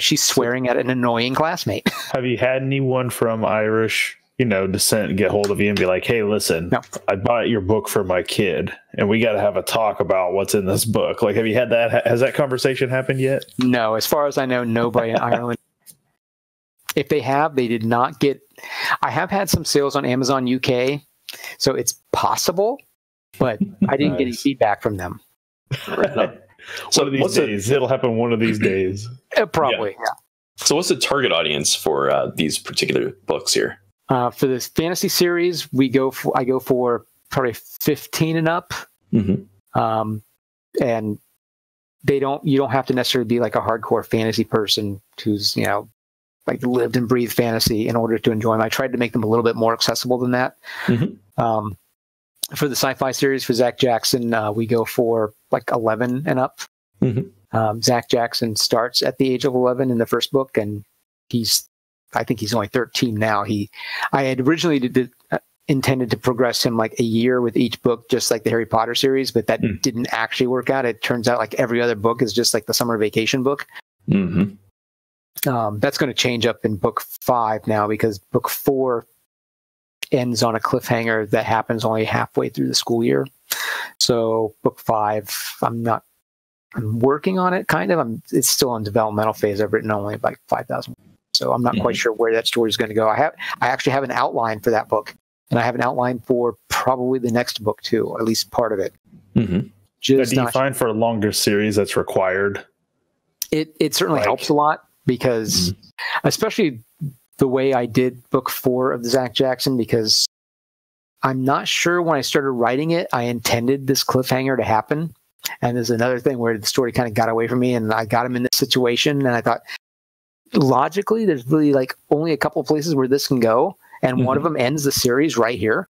She's swearing at an annoying classmate. Have you had anyone from Irish, descent get hold of you and be like, hey, listen, no. I bought your book for my kid and we got to have a talk about what's in this book? Like, have you had that? Has that conversation happened yet? No, as far as I know, nobody in Ireland. If they have, they did not get. I have had some sales on Amazon UK, so it's possible, but I didn't get any feedback from them. So one of these days, it'll happen one of these days. Probably, yeah. So what's the target audience for these particular books here? For this fantasy series, I go for probably 15 and up. And you don't have to necessarily be like a hardcore fantasy person who's, lived and breathed fantasy in order to enjoy them. I tried to make them a little bit more accessible than that. For the sci-fi series for Zach Jackson, we go for 11 and up. Zach Jackson starts at the age of 11 in the first book, and I think he's only 13 now. I had originally intended to progress him a year with each book, just like the Harry Potter series, but that didn't actually work out. It turns out every other book is just the summer vacation book. That's going to change up in book 5 now because book 4 ends on a cliffhanger that happens only halfway through the school year. So book 5, I'm working on it kind of. It's still in developmental phase. I've written only 5,000. So I'm not quite sure where that story is going to go. I actually have an outline for that book, and I have an outline for probably the next book too, or at least part of it. Do you find for a longer series that's required? It certainly helps a lot because, especially the way I did book 4 of the Zach Jackson, because I'm not sure when I started writing it, I intended this cliffhanger to happen. And there's another thing where the story kind of got away from me, and I got him in this situation, and I thought, logically, there's really only a couple of places where this can go, and one of them ends the series right here.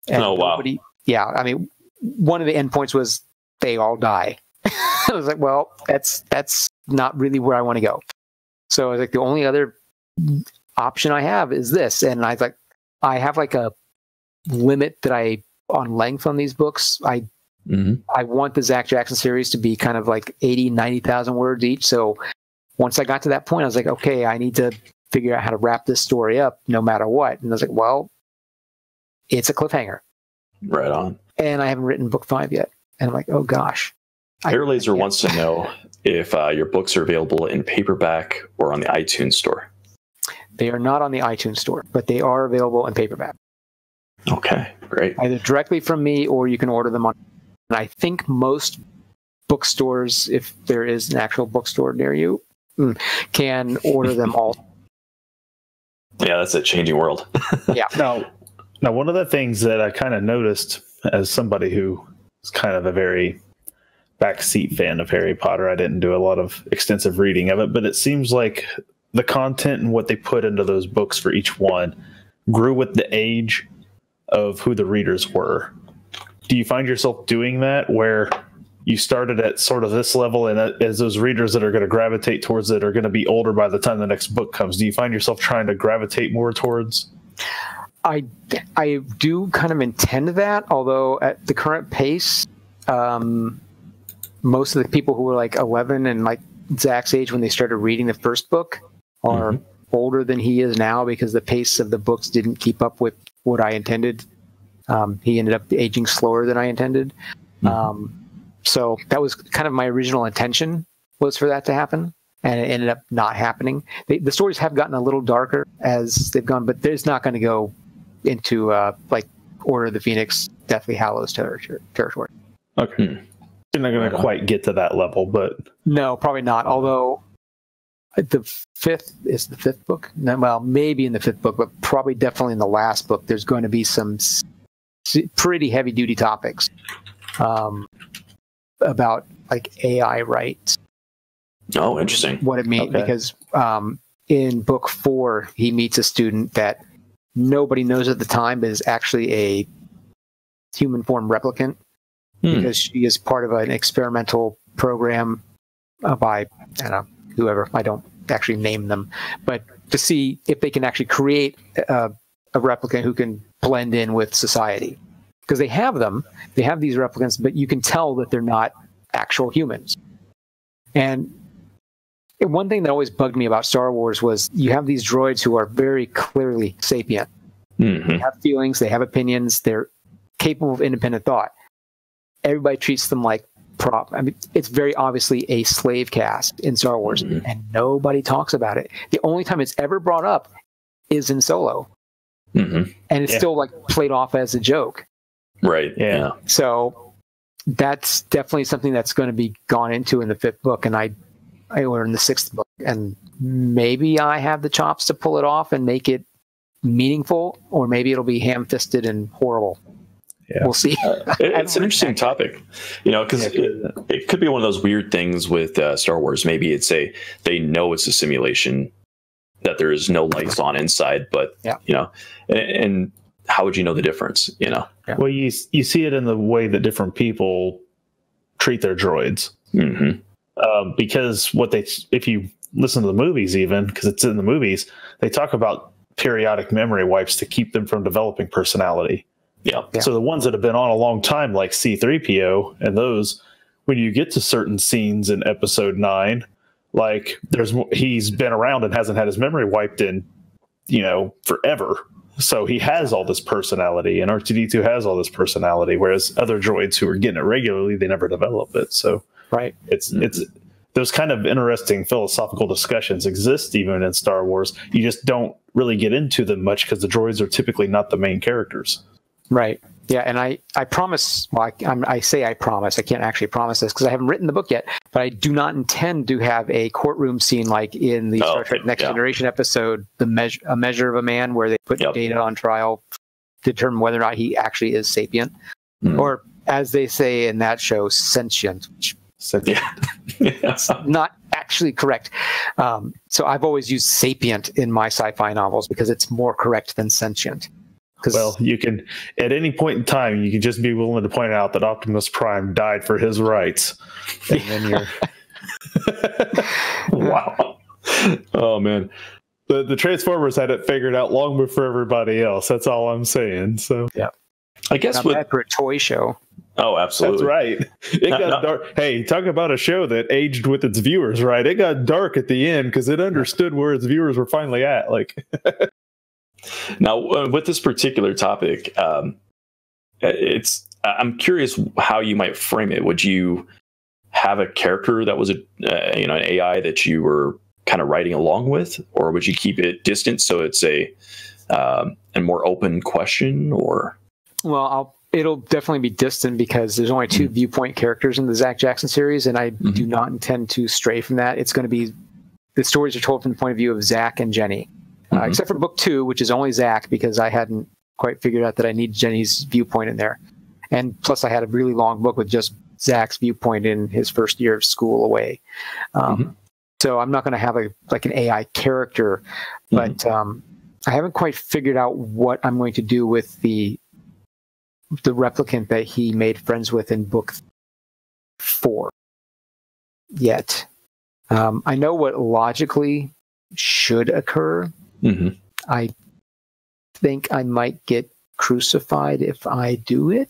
And wow. Yeah, I mean, one of the endpoints was they all die. I was like, well, that's not really where I want to go. So I was like, the only other option I have is this, and I was like, I have a limit on length on these books. I want the Zach Jackson series to be kind of 80, 90,000 words each. So once I got to that point, I was like, okay, I need to figure out how to wrap this story up no matter what. And I was like, well, it's a cliffhanger. Right on. And I haven't written book 5 yet. And I'm like, oh gosh. Airlaser wants to know if your books are available in paperback or on the iTunes store. They are not on the iTunes store, but they are available in paperback. Okay, great. Either directly from me or you can order them on. And I think most bookstores, if there is an actual bookstore near you, can order them all. Yeah, that's a changing world. Yeah. Now, one of the things that I kind of noticed as somebody who is kind of a very backseat fan of Harry Potter, I didn't do a lot of extensive reading of it, but it seems like the content and what they put into those books for each one grew with the age of who the readers were. Do you find yourself doing that where you started at sort of this level, and as those readers that are going to gravitate towards it are going to be older by the time the next book comes, do you find yourself trying to gravitate more towards? I do kind of intend that, although at the current pace, most of the people who were like 11 and like Zach's age when they started reading the first book are older than he is now, because the pace of the books didn't keep up with what I intended. He ended up aging slower than I intended. So that was kind of my original intention, was for that to happen, and it ended up not happening. The stories have gotten a little darker as they've gone, but there's not going to go into like Order of the Phoenix, Deathly Hallows territory. Okay. You're not going to quite get to that level, but... No, probably not. Although the fifth book? No, well, maybe in the fifth book, but probably definitely in the last book, there's going to be some pretty heavy-duty topics about like AI rights. Oh, interesting. What it means, because in book 4, he meets a student that nobody knows at the time, but is actually a human form replicant, because she is part of an experimental program by, I don't know, whoever. I don't actually name them, but to see if they can actually create a replicant who can blend in with society. Because they have these replicants, but you can tell that they're not actual humans. And one thing that always bugged me about Star Wars was you have these droids who are very clearly sapient. They have feelings, they have opinions, they're capable of independent thought. Everybody treats them like prop. I mean, it's very obviously a slave caste in Star Wars, and nobody talks about it. The only time it's ever brought up is in Solo. And it's still like played off as a joke. Right. Yeah. So that's definitely something that's going to be gone into in the 5th book, and or in the 6th book, and maybe I have the chops to pull it off and make it meaningful, or maybe it'll be ham-fisted and horrible. Yeah. We'll see. It's an interesting topic, because it could be one of those weird things with Star Wars. Maybe they know it's a simulation, that there is no lights on inside, but and how would you know the difference? Well, you see it in the way that different people treat their droids. Because if you listen to the movies, even because it's in the movies, they talk about periodic memory wipes to keep them from developing personality. Yeah. So the ones that have been on a long time, like C-3PO, and those, when you get to certain scenes in Episode 9, like he's been around and hasn't had his memory wiped in, forever. So he has all this personality, and R2-D2 has all this personality, whereas other droids who are getting it regularly, they never develop it. So it's those kind of interesting philosophical discussions exist even in Star Wars. You just don't really get into them much because the droids are typically not the main characters. Right. Yeah, and I promise, well, I say I promise, I can't actually promise this because I haven't written the book yet, but I do not intend to have a courtroom scene like in the Star Trek Next Generation episode, A Measure of a Man, where they put Data on trial to determine whether or not he actually is sapient, or as they say in that show, sentient. It's not actually correct. So I've always used sapient in my sci-fi novels because it's more correct than sentient. Well, you can, at any point in time, you can just be willing to point out that Optimus Prime died for his rights. And then you're... Wow. Oh, man. The Transformers had it figured out long before everybody else. That's all I'm saying. So, yeah. I guess not bad for a toy show. Oh, absolutely. That's right. It got dark. Hey, talk about a show that aged with its viewers, right? It got dark at the end because it understood where its viewers were finally at. Like... Now, with this particular topic, I'm curious how you might frame it. Would you have a character that was an AI that you were kind of writing along with, or would you keep it distant so it's a more open question? Or it'll definitely be distant because there's only 2 viewpoint characters in the Zach Jackson series, and I do not intend to stray from that. It's going to be the stories are told from the point of view of Zach and Jenny. Except for book 2, which is only Zach, because I hadn't quite figured out that I need Jenny's viewpoint in there. And plus I had a really long book with just Zach's viewpoint in his first year of school away. So I'm not going to have an AI character, but I haven't quite figured out what I'm going to do with the replicant that he made friends with in book 4 yet. I know what logically should occur. I think I might get crucified if I do it.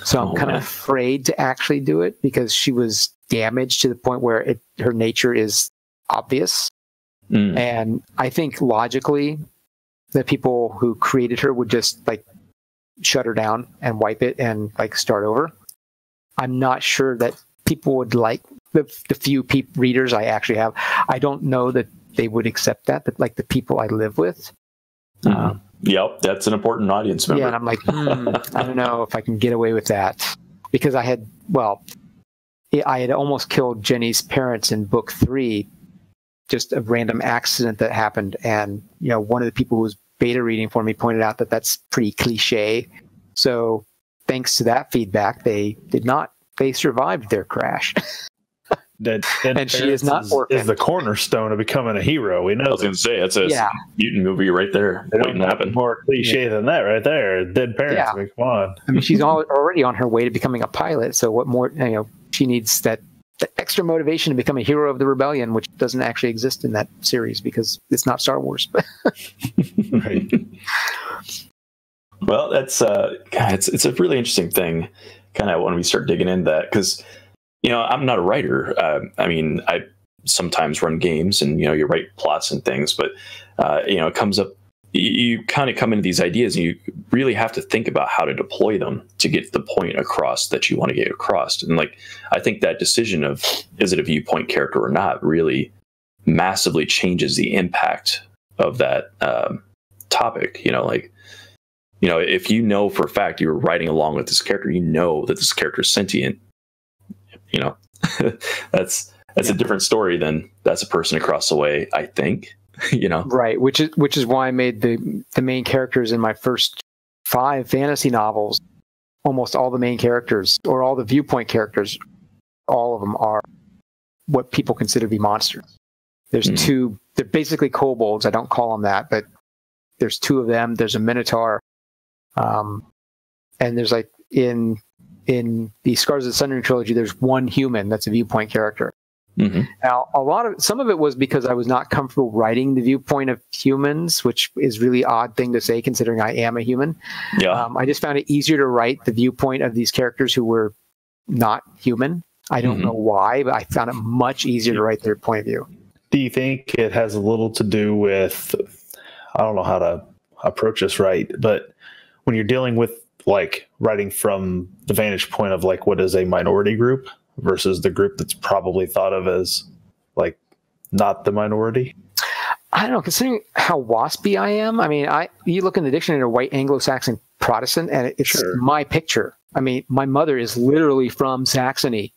So I'm kind of afraid to actually do it because she was damaged to the point where her nature is obvious. And I think logically the people who created her would just like shut her down and wipe it and like start over. I'm not sure that people would like the few readers I actually have. I don't know that they would accept that, but like the people I live with. Yep, that's an important audience member. Yeah, and I'm like, I don't know if I can get away with that because I had almost killed Jenny's parents in book 3, just a random accident that happened, and one of the people who was beta reading for me pointed out that that's pretty cliche. So thanks to that feedback, they survived their crash. And she is not orphaned. Is the cornerstone of becoming a hero. We know. I was going to say it's a mutant movie right there. Waiting to happen. More cliche than that, right there. Dead parents. Yeah. I mean, come on. I mean, she's already on her way to becoming a pilot. So what more? She needs that extra motivation to become a hero of the rebellion, which doesn't actually exist in that series because it's not Star Wars. Right. Well, that's it's a really interesting thing. Kind of when we start digging into that because. I'm not a writer. I mean, I sometimes run games and, you write plots and things, but, it comes up, you kind of come into these ideas and you really have to think about how to deploy them to get the point across that you want to get across. And I think that decision of, is it a viewpoint character or not, really massively changes the impact of that topic. If you know for a fact you're writing along with this character, that this character is sentient, that's a different story than that's a person across the way, I think. Right, which is why I made the main characters in my first 5 fantasy novels. Almost all the main characters or all the viewpoint characters, all of them are what people consider to be monsters. There's 2. They're basically kobolds. I don't call them that, but there's 2 of them. There's a minotaur, and there's in the Scars of the Sundering trilogy, there's 1 human that's a viewpoint character. Now, some of it was because I was not comfortable writing the viewpoint of humans, which is really odd thing to say considering I am a human. Yeah. I just found it easier to write the viewpoint of these characters who were not human. I don't know why, but I found it much easier to write their point of view. Do you think it has a little to do with, I don't know how to approach this right, but when you're dealing with writing from the vantage point of what is a minority group versus the group that's probably thought of as not the minority? I don't know, considering how waspy I am. I mean, you look in the dictionary of white Anglo-Saxon Protestant and it's my picture. I mean, my mother is literally from Saxony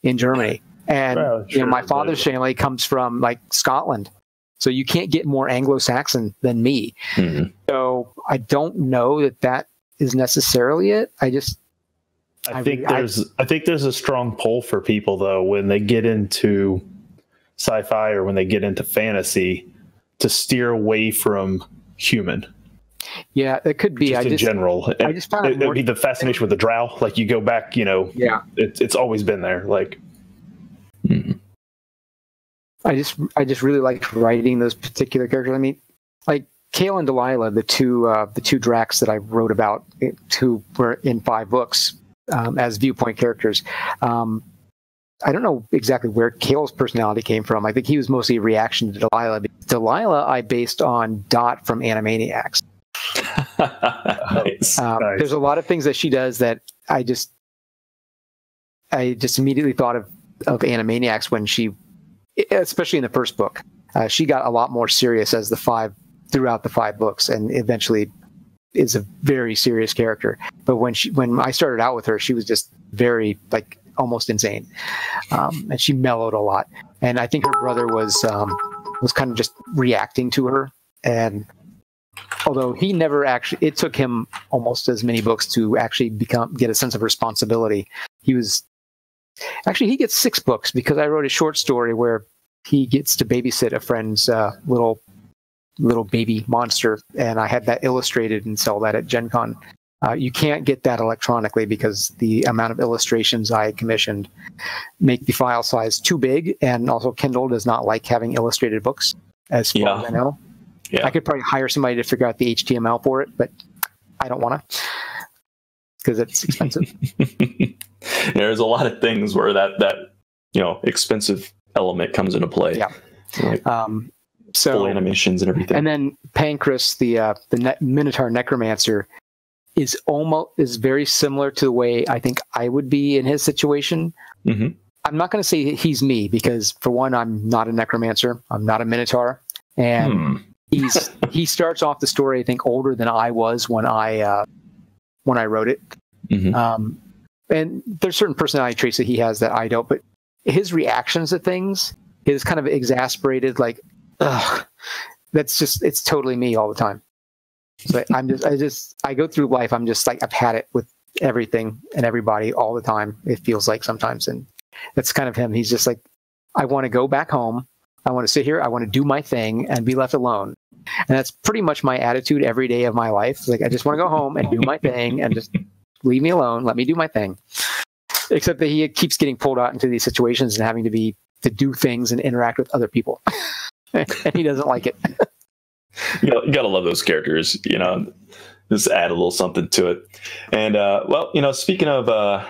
in Germany. And my father's family comes from Scotland. So you can't get more Anglo-Saxon than me. So I don't know that is necessarily it. I think there's a strong pull for people though when they get into sci-fi or when they get into fantasy to steer away from human. Yeah, it could be. In general, I just found it would be the fascination with the drow. You go back, it's always been there. I just really liked writing those particular characters. I mean, Kale and Delilah, the two Dracs that I wrote about, who were in 5 books as viewpoint characters. I don't know exactly where Kale's personality came from. I think he was mostly a reaction to Delilah. Delilah, I based on Dot from Animaniacs. Nice. There's a lot of things that she does that I just immediately thought of Animaniacs when she, especially in the first book, she got a lot more serious as throughout the 5 books, and eventually is a very serious character. But when I started out with her, she was just very almost insane, and she mellowed a lot. And I think her brother was kind of just reacting to her. And although he never actually, it took him almost as many books to actually get a sense of responsibility. He gets 6 books because I wrote a short story where he gets to babysit a friend's little baby monster, and I had that illustrated and sell that at Gen Con. You can't get that electronically because the amount of illustrations I commissioned make the file size too big, and also Kindle does not like having illustrated books, as far as I know. Yeah. I could probably hire somebody to figure out the HTML for it, but I don't want to because it's expensive. There's a lot of things where that expensive element comes into play. Yeah. Like So full animations and everything. And then Pancras, the Minotaur Necromancer, is very similar to the way I think I would be in his situation. Mm-hmm. I'm not going to say he's me because, for one, I'm not a necromancer. I'm not a Minotaur, and he starts off the story I think older than I was when I wrote it. Mm-hmm. And there's certain personality traits that he has that I don't. But his reactions to things is kind of exasperated, like, ugh, it's totally me all the time. So I go through life. I'm just like, I've had it with everything and everybody all the time. It feels like sometimes. And that's kind of him. He's just like, I want to go back home. I want to sit here. I want to do my thing and be left alone. And that's pretty much my attitude every day of my life. It's like, I just want to go home and do my thing and just leave me alone. Let me do my thing. Except that he keeps getting pulled out into these situations and having to do things and interact with other people. And he doesn't like it. You gotta love those characters, just add a little something to it. And speaking of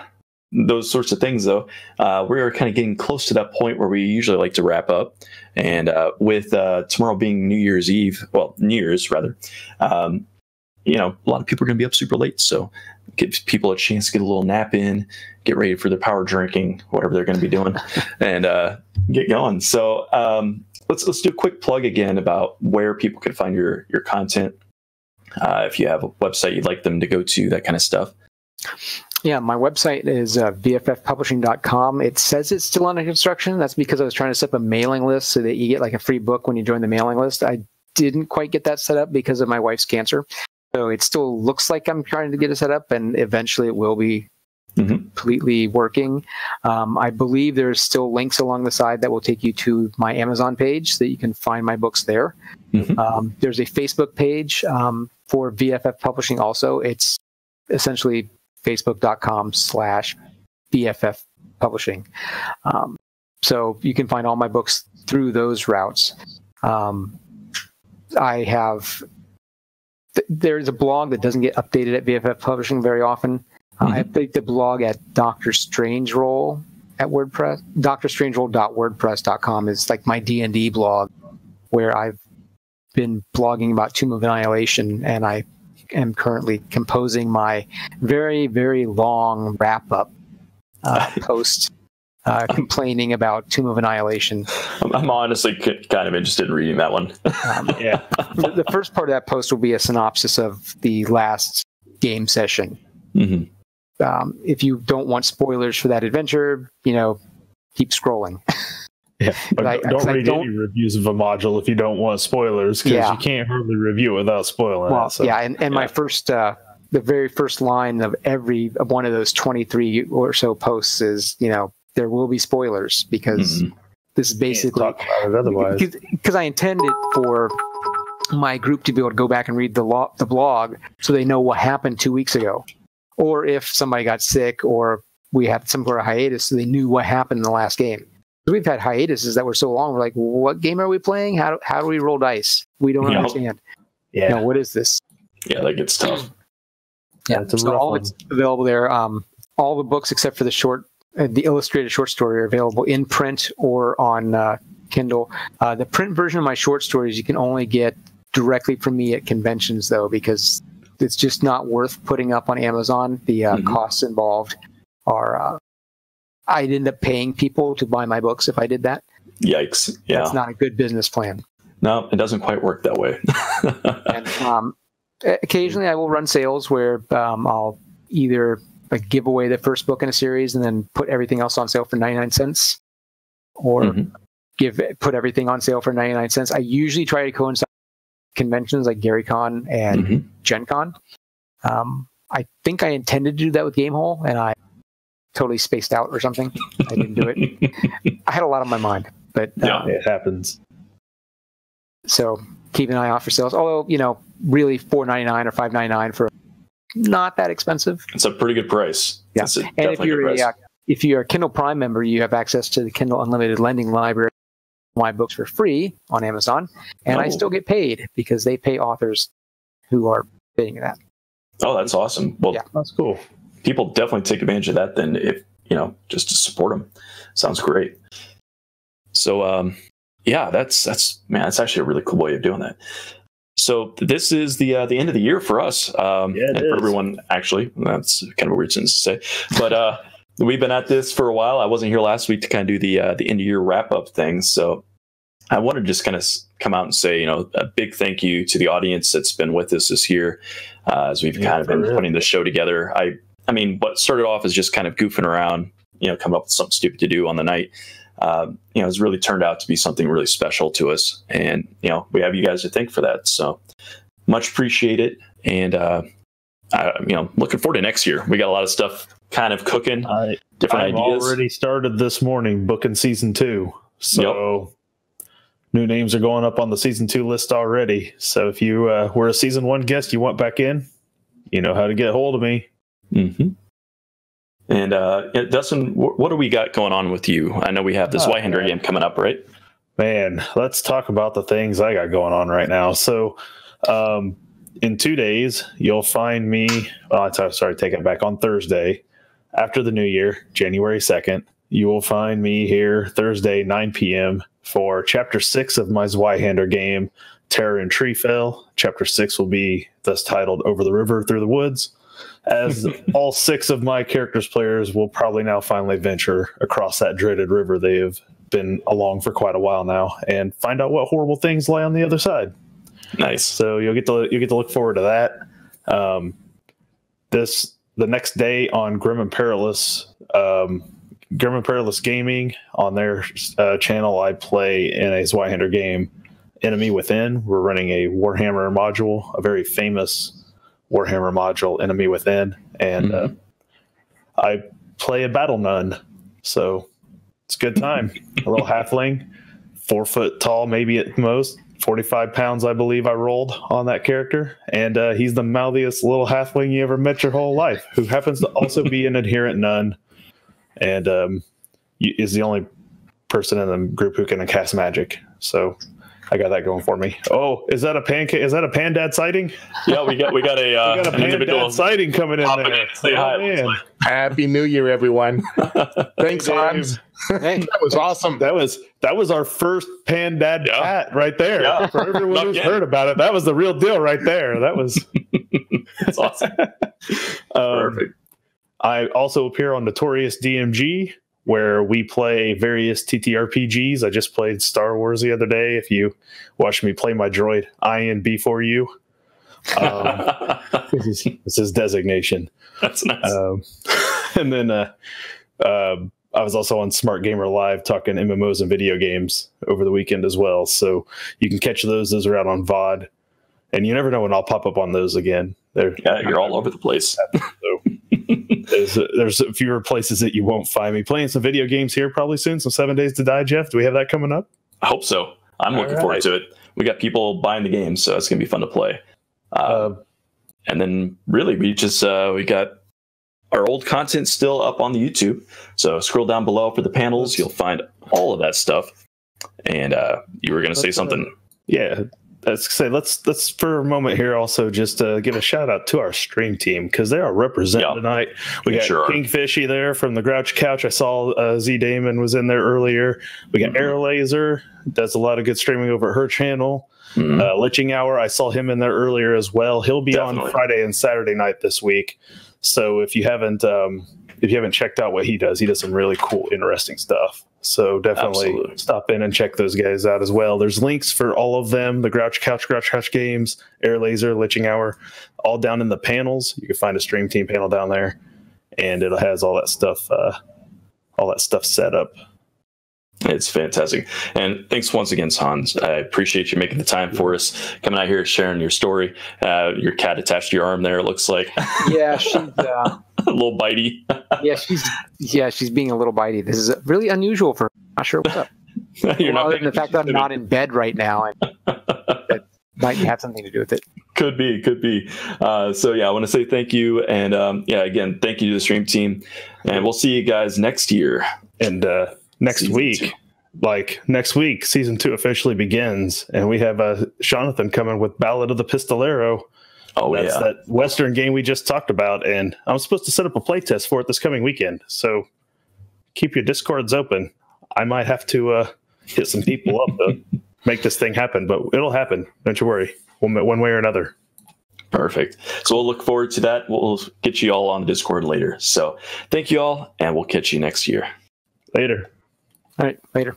those sorts of things, though, we're kind of getting close to that point where we usually like to wrap up. And with tomorrow being New Year's rather, a lot of people are going to be up super late, so give people a chance to get a little nap in, get ready for their power drinking, whatever they're going to be doing, and get going. So let's do a quick plug again about where people can find your content. If you have a website you'd like them to go to, that kind of stuff. Yeah, my website is bffpublishing.com. It says it's still under construction. That's because I was trying to set up a mailing list so that you get like a free book when you join the mailing list. I didn't quite get that set up because of my wife's cancer. So it still looks like I'm trying to get it set up, and eventually it will be completely working. I believe there's still links along the side that will take you to my Amazon page so that you can find my books there. Mm-hmm. There's a Facebook page for VFF Publishing also. It's essentially facebook.com/BFF Publishing. So you can find all my books through those routes. There's a blog that doesn't get updated at VFF Publishing very often. I update the blog at Dr. Strangerole at WordPress. drstrangerole.wordpress.com is like my D&D blog, where I've been blogging about Tomb of Annihilation, and I am currently composing my very, very long wrap-up post complaining about Tomb of Annihilation. I'm honestly kind of interested in reading that one. Yeah. The first part of that post will be a synopsis of the last game session. Mm-hmm. If you don't want spoilers for that adventure, keep scrolling. Yeah, but don't read any reviews of a module if you don't want spoilers, because you can't hardly review it without spoiling it. So. Yeah, and my first, the very first line of every one of those 23 or so posts is, there will be spoilers, because this is basically talk about it otherwise. Because I intended for my group to be able to go back and read the blog so they know what happened 2 weeks ago, or if somebody got sick or we had some sort of hiatus, so they knew what happened in the last game. We've had hiatuses that were so long. We're like, what game are we playing? How do we roll dice? We don't understand. Yeah. What is this? Yeah, that gets tough. Yeah, so all of it's available there. All the books except for the illustrated short story are available in print or on Kindle. The print version of my short stories you can only get directly from me at conventions, though, because it's just not worth putting up on Amazon. The costs involved are... I'd end up paying people to buy my books if I did that. Yikes. Yeah. That's not a good business plan. No, it doesn't quite work that way. And occasionally I will run sales where I'll either give away the first book in a series and then put everything else on sale for 99 cents, or put everything on sale for 99 cents. I usually try to coincide with conventions like GaryCon and Gen Con. I think I intended to do that with Gamehole, and I totally spaced out or something. I didn't do it. I had a lot on my mind, but it happens. So keep an eye out for sales. Although, really $4.99 or $5.99 for not that expensive. It's a pretty good price. Yeah. And if you're a Kindle Prime member, you have access to the Kindle Unlimited Lending Library, my books for free on Amazon, and I still get paid because they pay authors who are paying that. Oh, that's awesome. Well, that's cool. People definitely take advantage of that then, if just to support them. Sounds great. So that's actually a really cool way of doing that. So this is the end of the year for us, and for everyone. Actually, that's kind of a weird sentence to say, but we've been at this for a while. I wasn't here last week to kind of do the end of year wrap up thing, so I wanted to just kind of come out and say, a big thank you to the audience that's been with us this year, as we've kind of been putting the show together. I mean, what started off as just kind of goofing around, coming up with something stupid to do on the night, has really turned out to be something really special to us. And, we have you guys to thank for that. So much appreciated. And, looking forward to next year. We got a lot of stuff kind of cooking, different ideas. I've already started this morning booking season 2. So new names are going up on the season 2 list already. So if you were a season 1 guest, you want back in, you know how to get a hold of me. Mm-hmm. And Dustin, what do we got going on with you? I know we have this Zweihander game coming up, right? Man, let's talk about the things I got going on right now. So in 2 days, you'll find me, take it back, on Thursday, after the new year, January 2nd, you will find me here Thursday, 9 p.m. for Chapter 6 of my Zweihander game, Terror in Treefell. Chapter 6 will be thus titled Over the River Through the Woods, as all 6 of my characters' players will probably now finally venture across that dreaded river they have been along for quite a while now and find out what horrible things lie on the other side. Nice. So you'll get to look forward to that. The next day on Grim and Perilous Gaming, on their channel, I play in a Zweihander game, Enemy Within. We're running a Warhammer module, a very famous Warhammer module, Enemy Within, and I play a battle nun, so it's a good time. A little halfling, 4 foot tall, maybe at most, 45 pounds, I believe I rolled on that character, and he's the mouthiest little halfling you ever met your whole life, who happens to also be an adherent nun, and is the only person in the group who can cast magic. So I got that going for me. Oh, is that a pancake? Is that a Pandad sighting? Yeah, we got a Pandad sighting coming in there. Say hi. Man. Happy New Year, everyone! Thanks, Hans. Hey, that was awesome. That was our first Pandad hat right there. Yeah. For everyone who's heard about it, that was the real deal right there. That was that's awesome. Perfect. I also appear on Notorious DMG, where we play various TTRPGs. I just played Star Wars the other day. If you watch me play my droid, INB for you. This is his designation. That's nice. And then I was also on Smart Gamer Live talking MMOs and video games over the weekend as well. So you can catch those. Those are out on VOD. And you never know when I'll pop up on those again. You're all over the place. So there's fewer places that you won't find me. Playing some video games here probably soon. Some 7 Days to Die, Jeff. Do we have that coming up? I hope so. I'm looking forward to it. We got people buying the game, so it's going to be fun to play. And then really we got our old content still up on the YouTube. So scroll down below for the panels. You'll find all of that stuff. And you were going to say something. Yeah. Let's for a moment here also just give a shout out to our stream team, because they are representing tonight. We got Kingfishy there from the Grouch Couch. I saw Z Damon was in there earlier. We got Air Laser, does a lot of good streaming over at her channel. Litching Hour, I saw him in there earlier as well. He'll be on Friday and Saturday night this week. So if you haven't checked out what he does some really cool, interesting stuff. So definitely stop in and check those guys out as well. There's links for all of them, the Grouch Couch Games, Air Laser, Litching Hour, all down in the panels. You can find a stream team panel down there, and it has all that stuff set up. It's fantastic. And thanks once again, Hans. I appreciate you making the time for us, coming out here, sharing your story. Your cat attached to your arm there, it looks like. Yeah, she's a little bitey. She's being a little bitey. This is really unusual for her. Not sure what's up. You're not Other paying than the fact that I'm not in bed right now, and that might have something to do with it. Could be. So yeah, I want to say thank you, and again, thank you to the stream team, and we'll see you guys next year. And next week, season 2 officially begins, and we have Jonathan coming with Ballad of the Pistolero. Oh, that's that Western game we just talked about, and I'm supposed to set up a playtest for it this coming weekend. So keep your Discords open. I might have to hit some people up to make this thing happen, but it'll happen. Don't you worry, one way or another. Perfect. So we'll look forward to that. We'll get you all on the Discord later. So thank you all, and we'll catch you next year. Later. All right, later.